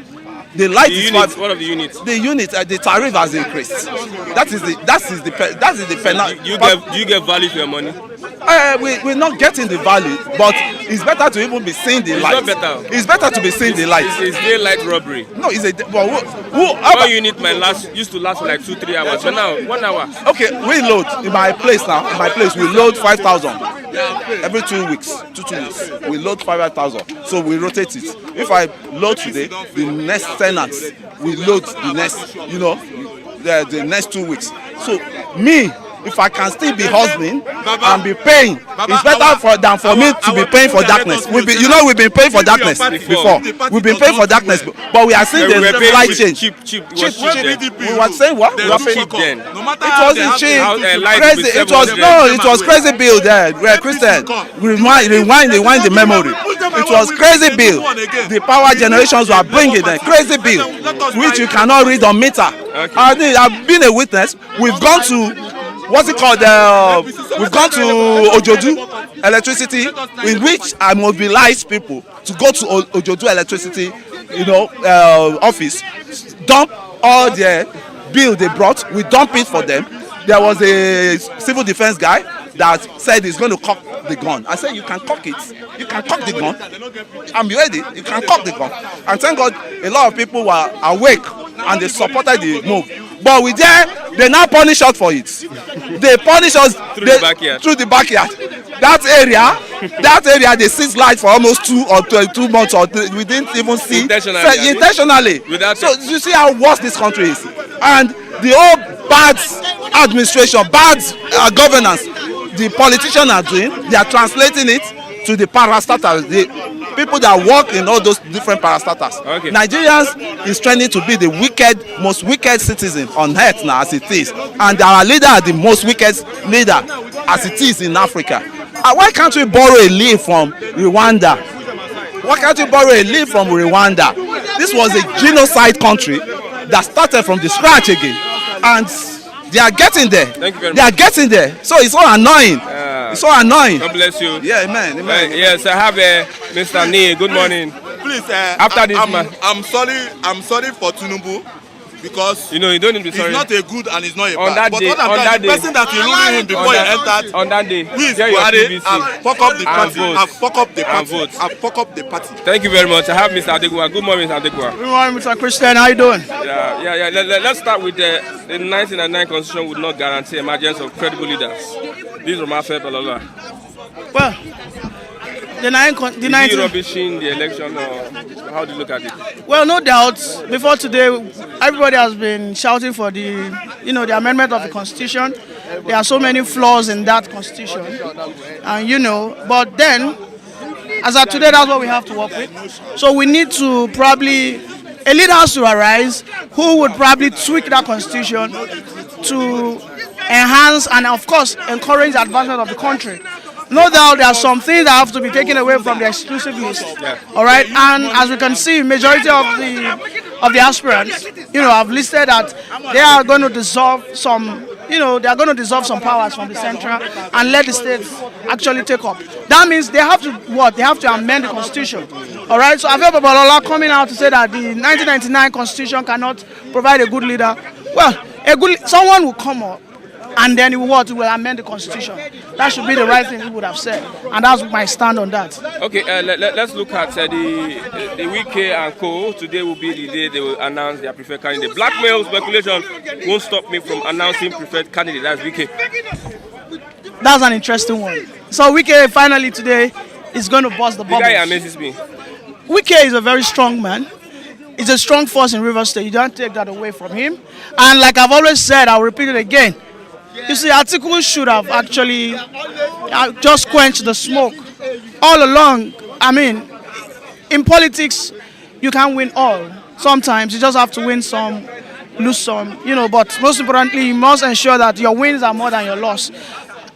The light is what of the units? The unit, the tariff has increased. That is the penalty. Do you get value for your money? We're not getting the value, but it's better to even be seeing the light. It's not better. It's better to be seeing the light. It's daylight robbery. No, it's a. One unit used to last for like 2-3 hours. So now 1 hour. Okay, we load in my place now. In my place, we load 5,000 every 2 weeks. 2 weeks, we load 5,000. So we rotate it. If I load today, the next tenants we load the next. The next 2 weeks. So me. If I can still be hustling and be paying, it's better than for me to be paying for darkness. We've been paying for darkness before. We've been paying for darkness, but we are seeing the slight change. Cheap. We were saying what? We were paying cheap then. It wasn't cheap. Crazy. It was crazy bill there. We are Christian. Rewind the memory. It was crazy bill. The power generations were bringing them crazy bill, which you cannot read on meter. I've been a witness. We've gone to. What's it called? We've gone to Ojodu electricity, in which I mobilized people to go to Ojodu electricity, office, dump all their bill they brought. We dump it for them. There was a civil defense guy that said he's going to cock the gun. I said, you can cock it. You can cock the gun. I'm ready. You can cock the gun. And thank God, a lot of people were awake and they supported the move. But they now punish us for it. They punish us through the backyard. That area, they sit light for almost 2 months or 3. We didn't even see intentionally. So you see how worse this country is, and the whole bad administration, bad governance, the politicians are doing. They are translating it to the parastatals, the people that work in all those different parastatals. Okay. Nigerians is trending to be the most wicked citizen on earth now as it is, and our leader are the most wicked leader as it is in Africa. Why can't we borrow a leaf from Rwanda? Why can't we borrow a leaf from Rwanda? This was a genocide country that started from the scratch again, and they are getting there. Thank you very much. They are getting there. So it's so annoying. It's so annoying. God bless you. Yeah, amen. Yes, I have Mr. Nee. Good morning. please, After this man. I'm sorry for Tinubu because You don't need to be sorry. he's not a good and he's not a On bad. that But day, what I'm on saying, that the day. person that you ruling him before he entered, On that day, who is get your Buhari, PVC and fuck up the party, vote. and fuck up the And party, vote. and fuck up the party. Thank you very much. I have Mr. Adegua. Good morning, Mr. Adegua. Good morning, Mr. Christian. How you doing? Yeah. Let's start with the 1999 Constitution would not guarantee emergence of credible leaders. This is from Afe Babalola. Well, the 19... 19. rubbishing the election, or how do you look at it? Well, no doubt. Before today, everybody has been shouting for the amendment of the Constitution. There are so many flaws in that Constitution, and But then, as of today, that's what we have to work with. So we need to a leader has to arise who would probably tweak that Constitution to enhance and, of course, encourage the advancement of the country. No doubt there are some things that have to be taken away from the exclusive list. Yeah. All right, and as we can see, majority of the aspirants, have listed that they are going to dissolve some, they are going to dissolve some powers from the central and let the states actually take up. That means they have to what? They have to amend the constitution. All right, so Afe Babalola coming out to say that the 1999 constitution cannot provide a good leader. Well, someone will come up. And then he will amend the constitution. That should be the right thing he would have said, and that's my stand on that. Okay, let's look at the Wike and Co. Today will be the day they will announce their preferred candidate. Blackmail speculation won't stop me from announcing preferred candidate. That's Wike. That's an interesting one. So Wike finally today is going to bust the bubbles. The guy amazes me. Wike is a very strong man. He's a strong force in Rivers State. You don't take that away from him. And like I've always said, I'll repeat it again. You see, Atiku should have actually just quenched the smoke all along. I mean, in politics, you can't win all. Sometimes you just have to win some, lose some, but most importantly, you must ensure that your wins are more than your loss.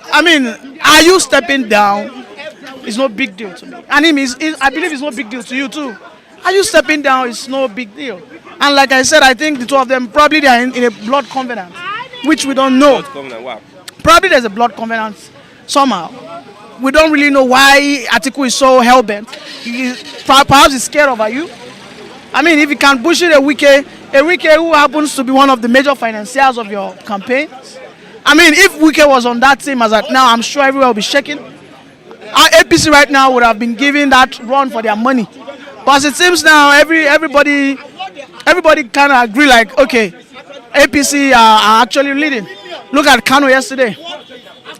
I mean, are you stepping down? It's no big deal to me. And I believe it's no big deal to you too. Are you stepping down? It's no big deal. And like I said, I think the two of them, probably they are in a blood covenant, which we don't know. Wow. Probably there's a blood covenant somehow. We don't really know why Atiku is so hell-bent. Perhaps he's scared of you. I mean, if you can push it a Wike who happens to be one of the major financiers of your campaign. I mean, if Wike was on that team as at now, I'm sure everyone will be shaking. Our APC right now would have been giving that run for their money. But as it seems now, everybody kind of agree like, okay, APC are actually leading. Look at Kano yesterday.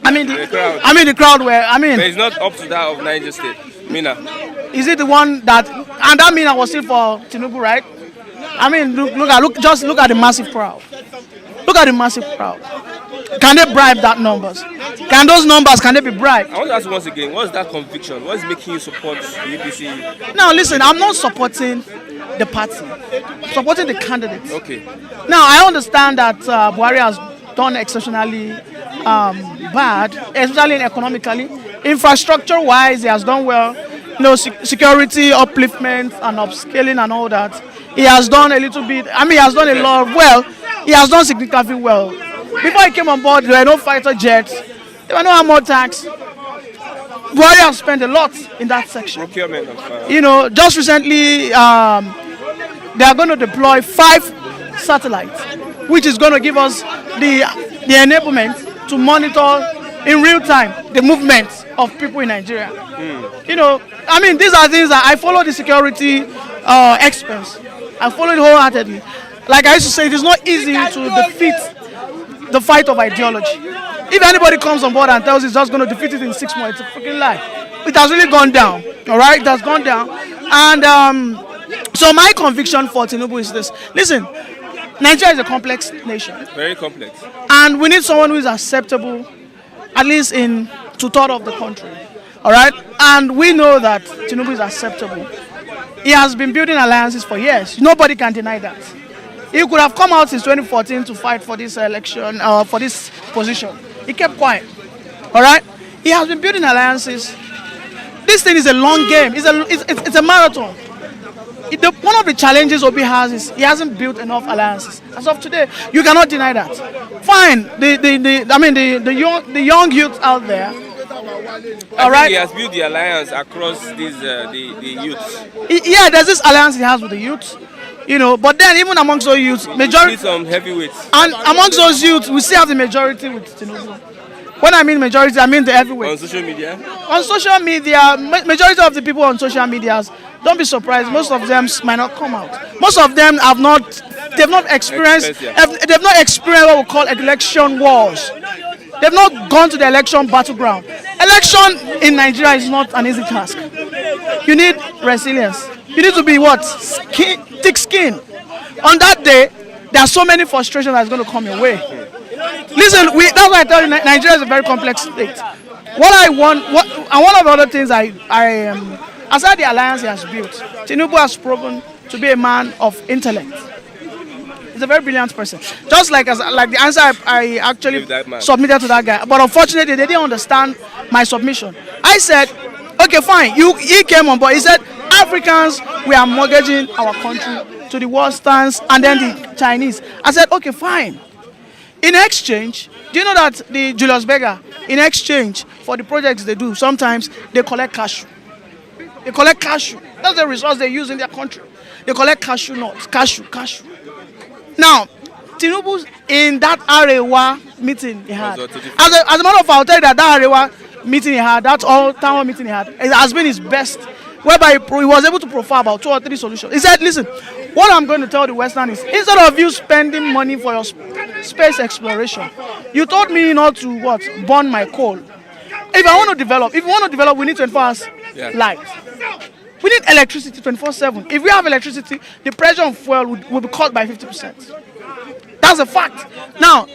The crowd were. But it's not up to that of Niger State. Mina. Is it the one that? And that Mina was still for Tinubu, right? I mean, look at the massive crowd. Look at the massive crowd. Can they bribe that numbers? Can they be bribed? I want to ask once again, what's that conviction? What is making you support the APC? Now listen, I'm not supporting the party. I'm supporting the candidates. Okay. Now I understand that Buhari has done exceptionally bad, especially economically. Infrastructure-wise, he has done well. Security, upliftment, and upscaling and all that. He has done a little bit. I mean, he has done a lot of well. He has done significantly well. Before he came on board, there were no fighter jets. There were no armored tanks. Buhari has spent a lot in that section. Procurement of, just recently, they are going to deploy 5 satellites, which is going to give us the enablement to monitor in real time the movement of people in Nigeria. I mean, these are things that I follow the security experts. I follow it wholeheartedly. Like I used to say, it is not easy to defeat the fight of ideology. If anybody comes on board and tells you it's just going to defeat it in 6 months, it's a freaking lie. It has really gone down. All right, it has gone down. And so my conviction for Tinubu is this. Listen, Nigeria is a complex nation. Very complex. And we need someone who is acceptable, at least in 2/3 of the country. All right? And we know that Tinubu is acceptable. He has been building alliances for years. Nobody can deny that. He could have come out since 2014 to fight for this election, for this position. He kept quiet. All right? He has been building alliances. This thing is a long game. It's a marathon. One of the challenges Obi has is he hasn't built enough alliances. As of today, you cannot deny that. Fine, the young youth out there, All right. He has built the alliance across these the youths. Yeah, there's this alliance he has with the youths. You know, but then even amongst those youths, majority. Some heavyweights. And amongst those youths, we still have the majority with Tinubu. When I mean majority, I mean the heavyweights. On social media? On social media, majority of the people on social medias, don't be surprised, most of them might not come out. Most of them they've not experienced what we call election wars. They've not gone to the election battleground. Election in Nigeria is not an easy task. You need resilience. You need to be what? Thick skin. On that day, there are so many frustrations that's going to come your way. Listen, that's why I tell you, Nigeria is a very complex state. What I want, and one of the other things aside the alliance he has built, Tinubu has proven to be a man of intellect. He's a very brilliant person. Just like the answer I actually submitted to that guy. But unfortunately, they didn't understand my submission. I said, okay, fine. He came on board. He said, Africans, we are mortgaging our country to the Westerns and then the Chinese. I said, okay, fine. In exchange, do you know that the Julius Berger, in exchange for the projects they do, sometimes they collect cashew. They collect cashew. That's the resource they use in their country. They collect cashew nuts, cashew. Now, Tinubu, in that Arewa meeting he had, as a matter of fact, I'll tell you that Arewa meeting he had, that all-town hall meeting he had, it has been his best, whereby he was able to profile about 2 or 3 solutions. He said, listen, what I'm going to tell the Western is, instead of you spending money for your space exploration, you told me not to burn my coal. If you want to develop, we need 24 hours light. We need electricity 24/7. If we have electricity, the pressure on fuel will be cut by 50%. That's a fact. Now,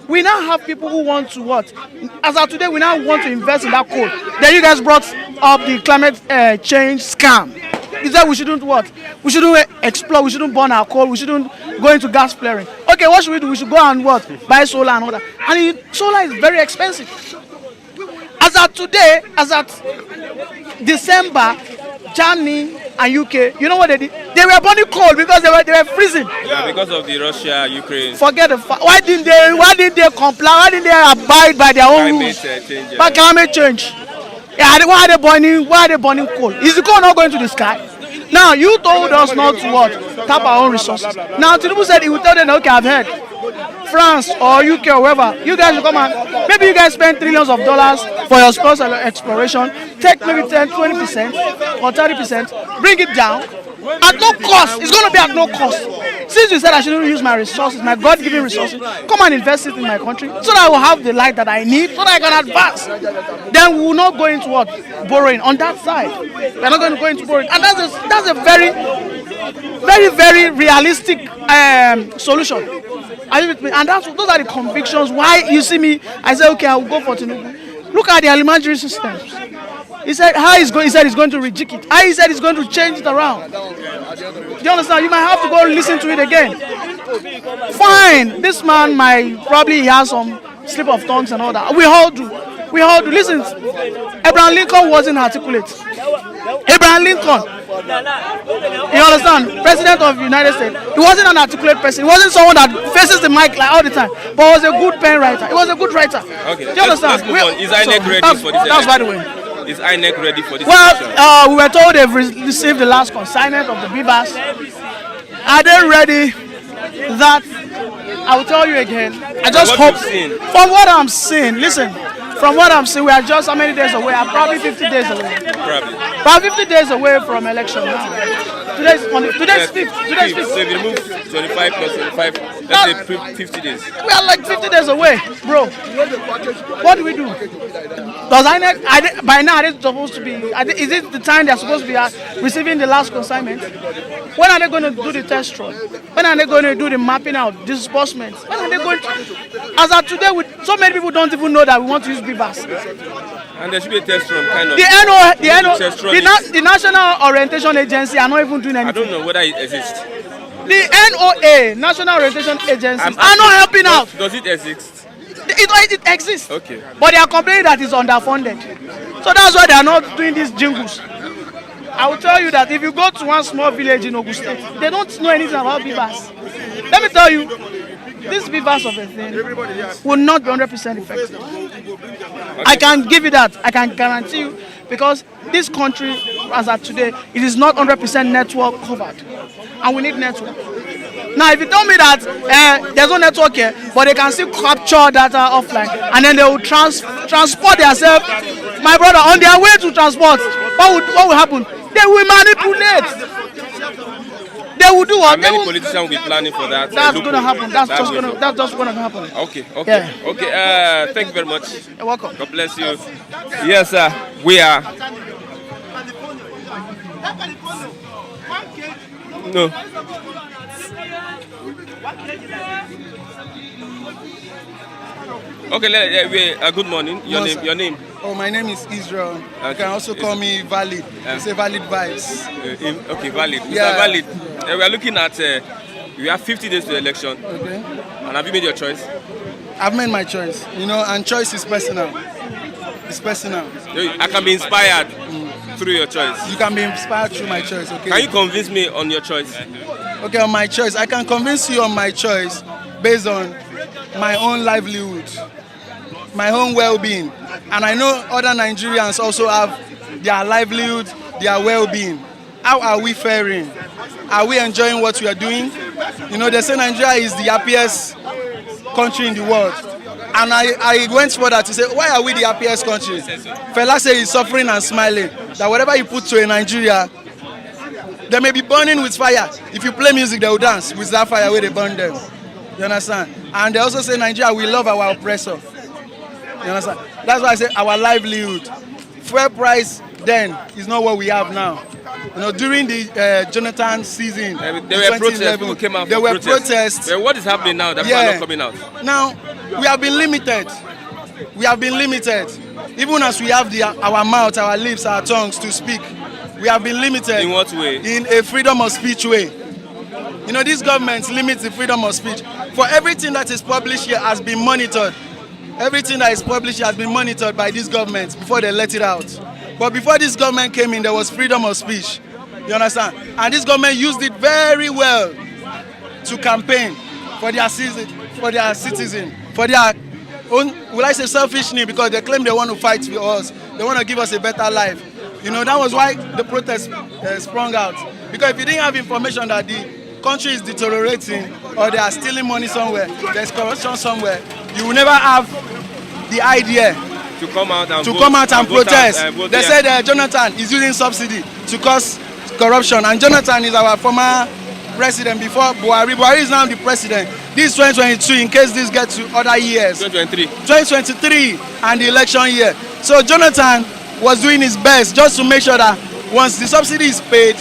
we now have people who want to as of today, we now want to invest in that coal. Then you guys brought up the climate change scam. Is that we shouldn't We shouldn't explore, we shouldn't burn our coal, we shouldn't go into gas flaring. Okay, what should we do? We should go and buy solar and all that. And solar is very expensive. As at today, as at December, Germany and UK, you know what they did? They were burning coal because they were freezing. Yeah, because of the Russia-Ukraine. Forget the fact. Why didn't they comply? Why didn't they abide by their own rules? Climate change. Yeah, why are they burning coal? Is the coal not going to the sky? Now you told us not to tap our own resources. Now Tinubu said he will tell them, okay, I've heard. France or UK or wherever, you guys will come and maybe you guys spend trillions of dollars for your space exploration, take maybe 10, 20% or 30%, bring it down at no cost. It's going to be at no cost. Since you said I shouldn't use my resources, my God-given resources, come and invest it in my country so that I will have the light that I need, so that I can advance. Then we will not go into borrowing on that side. We're not going to go into borrowing, and that's a very, very, very realistic solution. And those are the convictions why you see me. I said, okay, I will go for Tinubu. Look at the alimentary systems. He said he's going to rejig it. He said he's going to change it around. Do you understand? You might have to go listen to it again. Fine. This man he has some slip of tongues and all that. We all do. Listen, Abraham Lincoln wasn't articulate. Abraham Lincoln, you understand, President of the United States, he wasn't an articulate person. He wasn't someone that faces the mic like all the time, but was a good pen writer. He was a good writer. Okay. Do you understand? Is INEC ready for this? That's by the way. Is INEC ready for this? Well, we were told they've received the last consignment of the Beavers. Are they ready? That I will tell you again. I just hope. From what I'm seeing, listen. From what I'm seeing, we are just how many days away? I'm probably 50 days away. Probably 50 days away from election now. Today's 5th. Today's 5th. So if you remove 25 plus 25, let's say 50 days. We are like 50 days away, bro. What do we do? Does INEC, by now, are they supposed to be, is it the time they're supposed to be receiving the last consignment? When are they going to do the test run? When are they going to do the mapping out, disbursements? When are they going to, as of today, so many people don't even know that we want to use Beavers. And there should be a test run, kind of. The National Orientation Agency are not even doing anything. I don't know whether it exists. The NOA, National Orientation Agency, are not helping out. Does it exist? It exists. Okay. But they are complaining that it's underfunded. So that's why they are not doing these jingles. I will tell you that if you go to one small village in Ogun State, they don't know anything about beavers. Let me tell you, these beavers of a thing will not be 100% effective. I can give you that. I can guarantee you, because this country, as of today, it is not 100% network covered, and we need network. Now, if you tell me that there's no network here, but they can still capture data offline, and then they will transport themselves, my brother, on their way to transport, what will happen? They will manipulate. They will do what? And many politicians will be planning for that. That's going to happen. That's just going to happen. Okay. Yeah. Okay. Thank you very much. You're welcome. God bless you. Yes, sir. We are. No. Okay. Good morning. Your name. Oh, my name is Israel. You can also call me Valid. It's a Valid Vibes. Okay, Valid. Yeah. Mr. Valid, we are looking at, we have 50 days to the election. Okay. And have you made your choice? I've made my choice, and choice is personal. It's personal. I can be inspired through your choice. You can be inspired through my choice, okay? Can you convince me on your choice? Okay, on my choice. I can convince you on my choice based on my own livelihood, my own well-being. And I know other Nigerians also have their livelihood, their well-being. How are we faring? Are we enjoying what we are doing? They say Nigeria is the happiest country in the world. And I went further to say, why are we the happiest country? Fela say he's suffering and smiling. That whatever you put to a Nigeria, they may be burning with fire. If you play music, they will dance with that fire where they burn them. You understand? And they also say Nigeria, we love our oppressor. You understand? That's why I say our livelihood. Fuel price then is not what we have now. During the Jonathan season, there were protests. People came out. There were protests. But what is happening now that people are not coming out? Now we have been limited. Even as we have our mouth, our lips, our tongues to speak, we have been limited. In what way? In a freedom of speech way. This government limits the freedom of speech. For everything that is published here has been monitored. Everything that is published has been monitored by this government before they let it out. But before this government came in, there was freedom of speech. You understand? And this government used it very well to campaign for their citizen, for their own, will I say selfish need, because they claim they want to fight for us. They want to give us a better life. That was why the protest sprung out. Because if you didn't have information that the country is deteriorating or they are stealing money somewhere, there's corruption somewhere, you will never have the idea to come out and protest. They said Jonathan is using subsidy to cause corruption, and Jonathan is our former president before Buhari. Buhari is now the president. This is 2022, in case this gets to other years. 2023 and the election year. So Jonathan was doing his best just to make sure that once the subsidy is paid,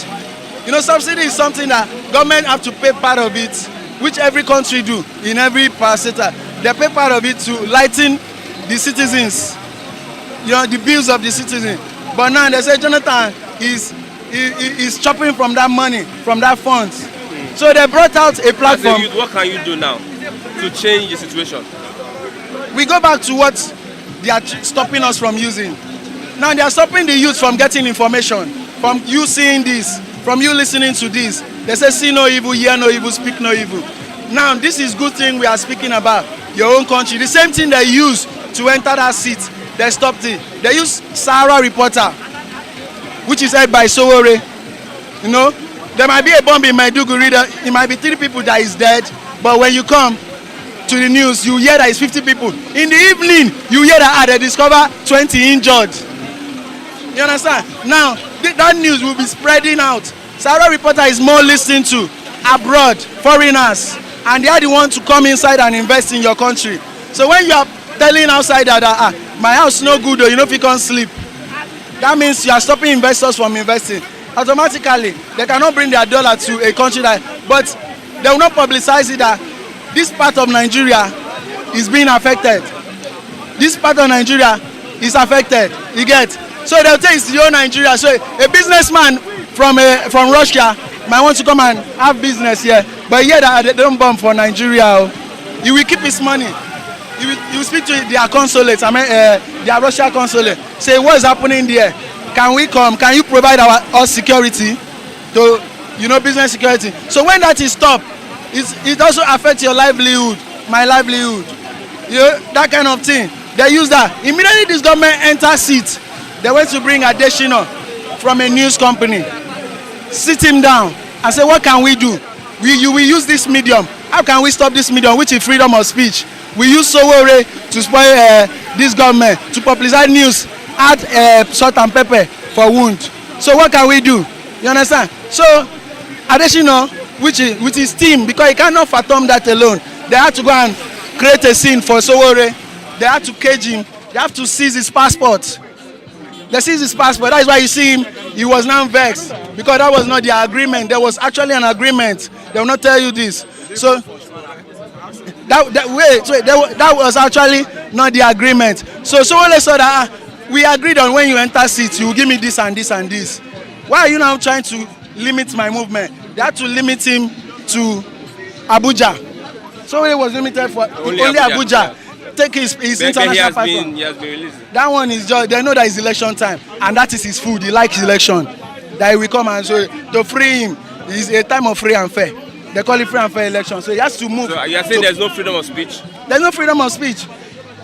subsidy is something that government have to pay part of it, which every country do in every parastatal. They pay part of it to lighten the citizens, the bills of the citizens. But now they say Jonathan is chopping from that money, from that funds. So they brought out a platform. As a youth, what can you do now to change the situation? We go back to what they are stopping us from using. Now they are stopping the youth from getting information, from you seeing this, from you listening to this. They say see no evil, hear no evil, speak no evil. Now this is good thing we are speaking about. Your own country. The same thing they used to enter that seat, they stopped it. They used Sahara Reporter, which is held by Sowore. There might be a bomb in Maiduguri, it might be 3 people that is dead, but when you come to the news, you hear that it's 50 people. In the evening, you hear that they discover 20 injured. You understand? Now, that news will be spreading out. Sahara Reporter is more listened to abroad, foreigners, and they are the ones to come inside and invest in your country. So when you are telling outsider that my house no good, or if you can't sleep, that means you are stopping investors from investing. Automatically, they cannot bring their dollar to a country but they will not publicize it that this part of Nigeria is being affected. This part of Nigeria is affected. You get? So they'll say it's your Nigeria. So a businessman from Russia might want to come and have business here, but here they don't bomb for Nigeria. He will keep his money. He will speak to their consulate, their Russia consulate. Say what is happening there. Can we come? Can you provide us security, to business security? So when that is stopped, it also affects your livelihood, my livelihood, that kind of thing. They use that. Immediately this government enters seat, they went to bring Adesina from a news company, sit him down and say, what can we do? We use this medium. How can we stop this medium, which is freedom of speech? We use Sowore to spoil this government, to publicize news, add salt and pepper for wound. So what can we do? You understand? So Adesina, with his team, because he cannot fathom that alone, they had to go and create a scene for Sowore. They had to cage him. They have to seize his passport. They seized his passport. That is why you see him. He was now vexed because that was not their agreement. There was actually an agreement. They will not tell you this. So that was actually not the agreement. So Sowore saw that we agreed on when you enter seat, you will give me this and this and this. Why are you now trying to limit my movement? They had to limit him to Abuja. Sowore was limited for only Abuja. Yeah. Take his international passport. He has been released. That one is just, they know that it's election time, and that is his food. He likes election. That he will come and so to free him. It's a time of free and fair. They call it free and fair election. So he has to move. So you are saying there's no freedom of speech? There's no freedom of speech.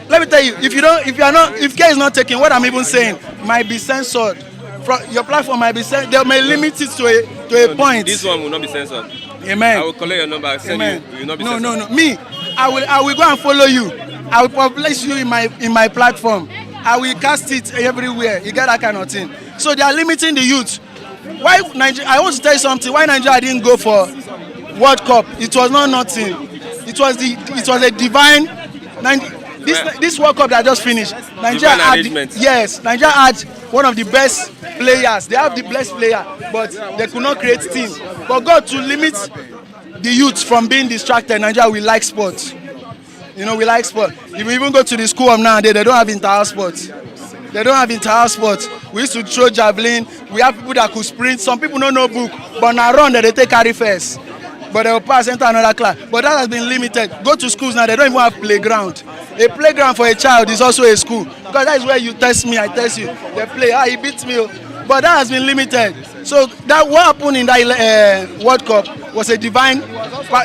Let me tell you, if care is not taken, what I'm even saying might be censored. Your platform might be censored. They may limit it to a point. This one will not be censored. Amen. I will collect your number. I'll send you. You will not be censored. No. Me, I will go and follow you. I will publish you in my platform. I will cast it everywhere. You get that kind of thing. So they are limiting the youth. Why Nigeria? I want to tell you something. Why Nigeria didn't go for World Cup? It was not nothing. It was a divine. This World Cup that just finished. Nigeria had one of the best players. They have the best player, but they could not create team. But God, to limit the youth from being distracted, Nigeria will like sports. You know, we like sport. If we even go to the school of nowadays, they don't have inter-house sports. They don't have inter-house sports. We used to throw javelin. We have people that could sprint. Some people don't know book, but now run that they take carry first. But they will pass enter another class. But that has been limited. Go to schools now, they don't even have playground. A playground for a child is also a school. Because that is where you test me, I test you. They play, he beats me. But that has been limited. So that what happened in that World Cup was a divine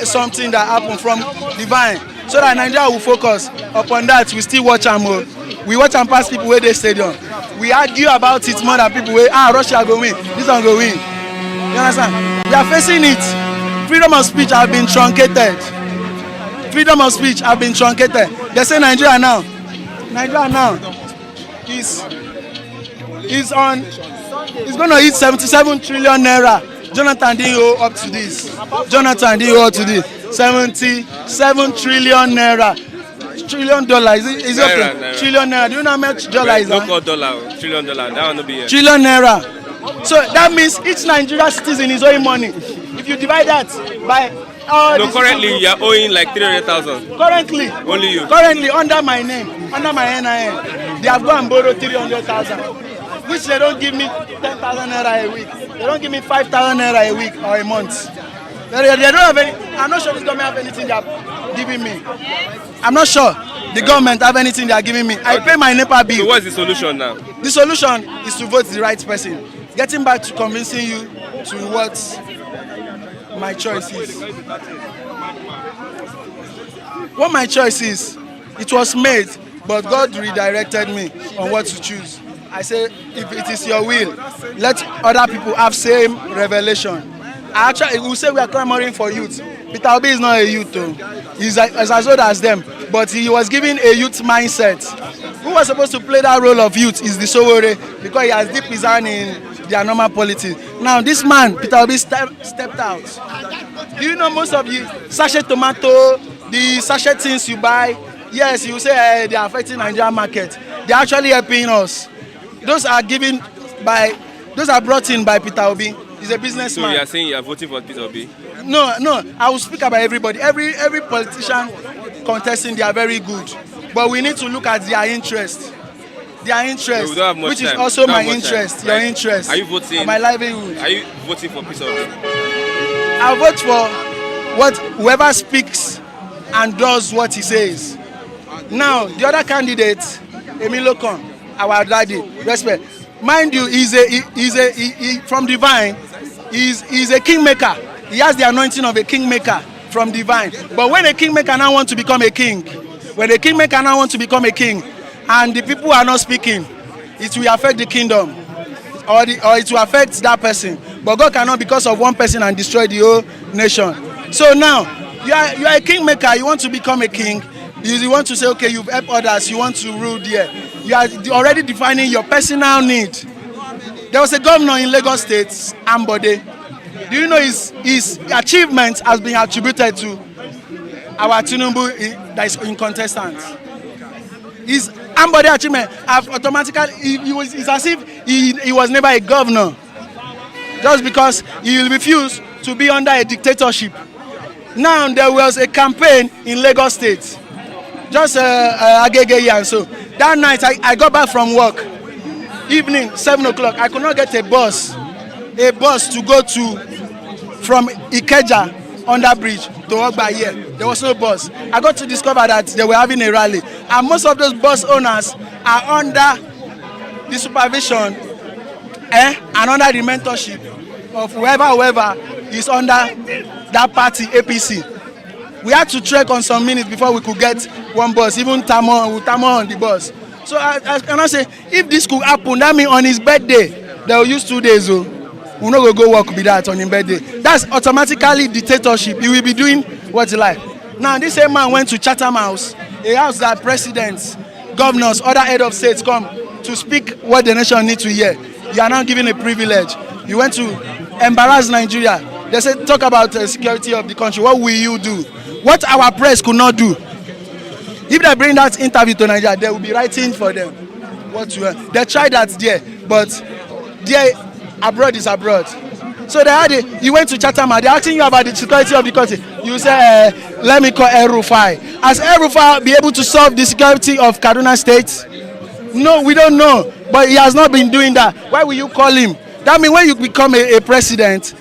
something that happened from divine. So that Nigeria will focus upon that. We still watch them. We watch and pass people where they stadium. We argue about it more than people where Russia go win, this one go win. You understand? We are facing it. Freedom of speech have been truncated. Freedom of speech have been truncated. They say Nigeria now is going to hit 77 trillion naira. Jonathan didn't owe up to this. 77 trillion naira. $1 trillion. Is it okay? Naira. Trillion naira. Do you know how much dollar is that? No $1 trillion. That one will be here. Trillion naira. So that means each Nigerian citizen is owing money. If you divide that by no, currently you are owing like 300,000. Currently. Only you. Currently under my name, under my NIN, they have gone and borrowed 300,000, which they don't give me 10,000 naira a week. They don't give me 5,000 naira a week or a month. They don't have any. I'm not sure this government have anything they are giving me. I'm not sure the government have anything they are giving me. I pay my NEPA bill. So what's the solution now? The solution is to vote the right person. Getting back to convincing you to what my choice is. What my choice is, it was made, but God redirected me on what to choose. I say, if it is your will, let other people have same revelation. We will say we are clamoring for youth. Peter Obi is not a youth though. He's as old as them, but he was given a youth mindset. Who was supposed to play that role of youth is the Sowore, because he has dipped his hand in their normal politics. Now this man, Peter Obi, stepped out. Do you know most of the sachet tomato, the sachet things you buy? Yes, you say they are affecting Nigerian market. They are actually helping us. Those are brought in by Peter Obi. He's a businessman. So you are saying you are voting for Peter Obi? No. I will speak about everybody. Every politician contesting, they are very good. But we need to look at their interest. Their interest, which is also my interest, your interest. Are you voting? My livelihood. Are you voting for Peter Obi? I vote for whoever speaks and does what he says. Now, the other candidate, Emilio Kon, our daddy, respect. Mind you, he from divine. He's a kingmaker. He has the anointing of a kingmaker from divine. But when a kingmaker now wants to become a king, and the people are not speaking, it will affect the kingdom, or it will affect that person. But God cannot, because of one person, and destroy the whole nation. So now you are a kingmaker. You want to become a king. You want to say, okay, you've helped others. You want to rule there. You are already defining your personal need. There was a governor in Lagos State, Ambode. Do you know his achievement has been attributed to our Tinubu that is in contestant? His Ambode achievement have automatically, it's as if he was never a governor, just because he refused to be under a dictatorship. Now there was a campaign in Lagos State, just Agege and so. That night I got back from work, evening 7 o'clock. I could not get a bus to go from Ikeja under bridge to Ogba here. There was no bus. I got to discover that they were having a rally, and most of those bus owners are under the supervision and under the mentorship of whoever is under that party, APC. We had to trek on some minutes before we could get one bus, even Tamo on the bus. So I cannot say, if this could happen, that means on his birthday, they will use 2 days. We're not going to go work with that on his birthday. That's automatically dictatorship. He will be doing what he like. Now, this same man went to Chatham House, a house that presidents, governors, other head of states come to speak what the nation needs to hear. You are now given a privilege. You went to embarrass Nigeria. They said, talk about the security of the country. What will you do? What our press could not do. If they bring that interview to Nigeria, they will be writing for them. They tried that there, but there abroad is abroad. So you went to Chatham, they're asking you about the security of the country. You say, let me call El-Rufai. Has El-Rufai be able to solve the security of Kaduna State? No, we don't know. But he has not been doing that. Why will you call him? That means when you become a president,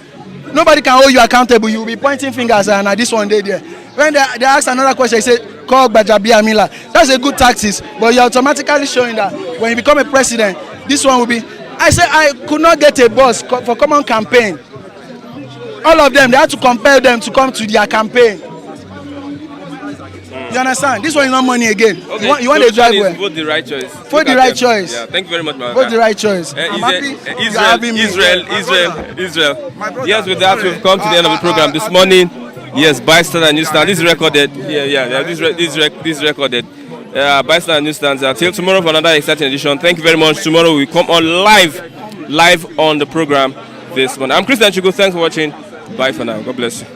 nobody can hold you accountable. You will be pointing fingers and this one day there. When they ask another question, they say, call Gbajabiamila. That's a good tactics, but you're automatically showing that when you become a president, this one will be. I said I could not get a bus for common campaign. All of them, they had to compel them to come to their campaign. You understand? This one is not money again. Okay. You want a driveway. Vote the right choice. Vote the right choice. Yeah, thank you very much, man. Vote the right choice. I'm happy. Israel. Yes, with that, we've come to the end of the program this morning. Yes, Bystanders Newsstand. This is recorded. Yeah. This is recorded. Bystanders Newsstand. Until tomorrow for another exciting edition. Thank you very much. Tomorrow we come on live on the program this morning. I'm Christian Chugu. Thanks for watching. Bye for now. God bless you.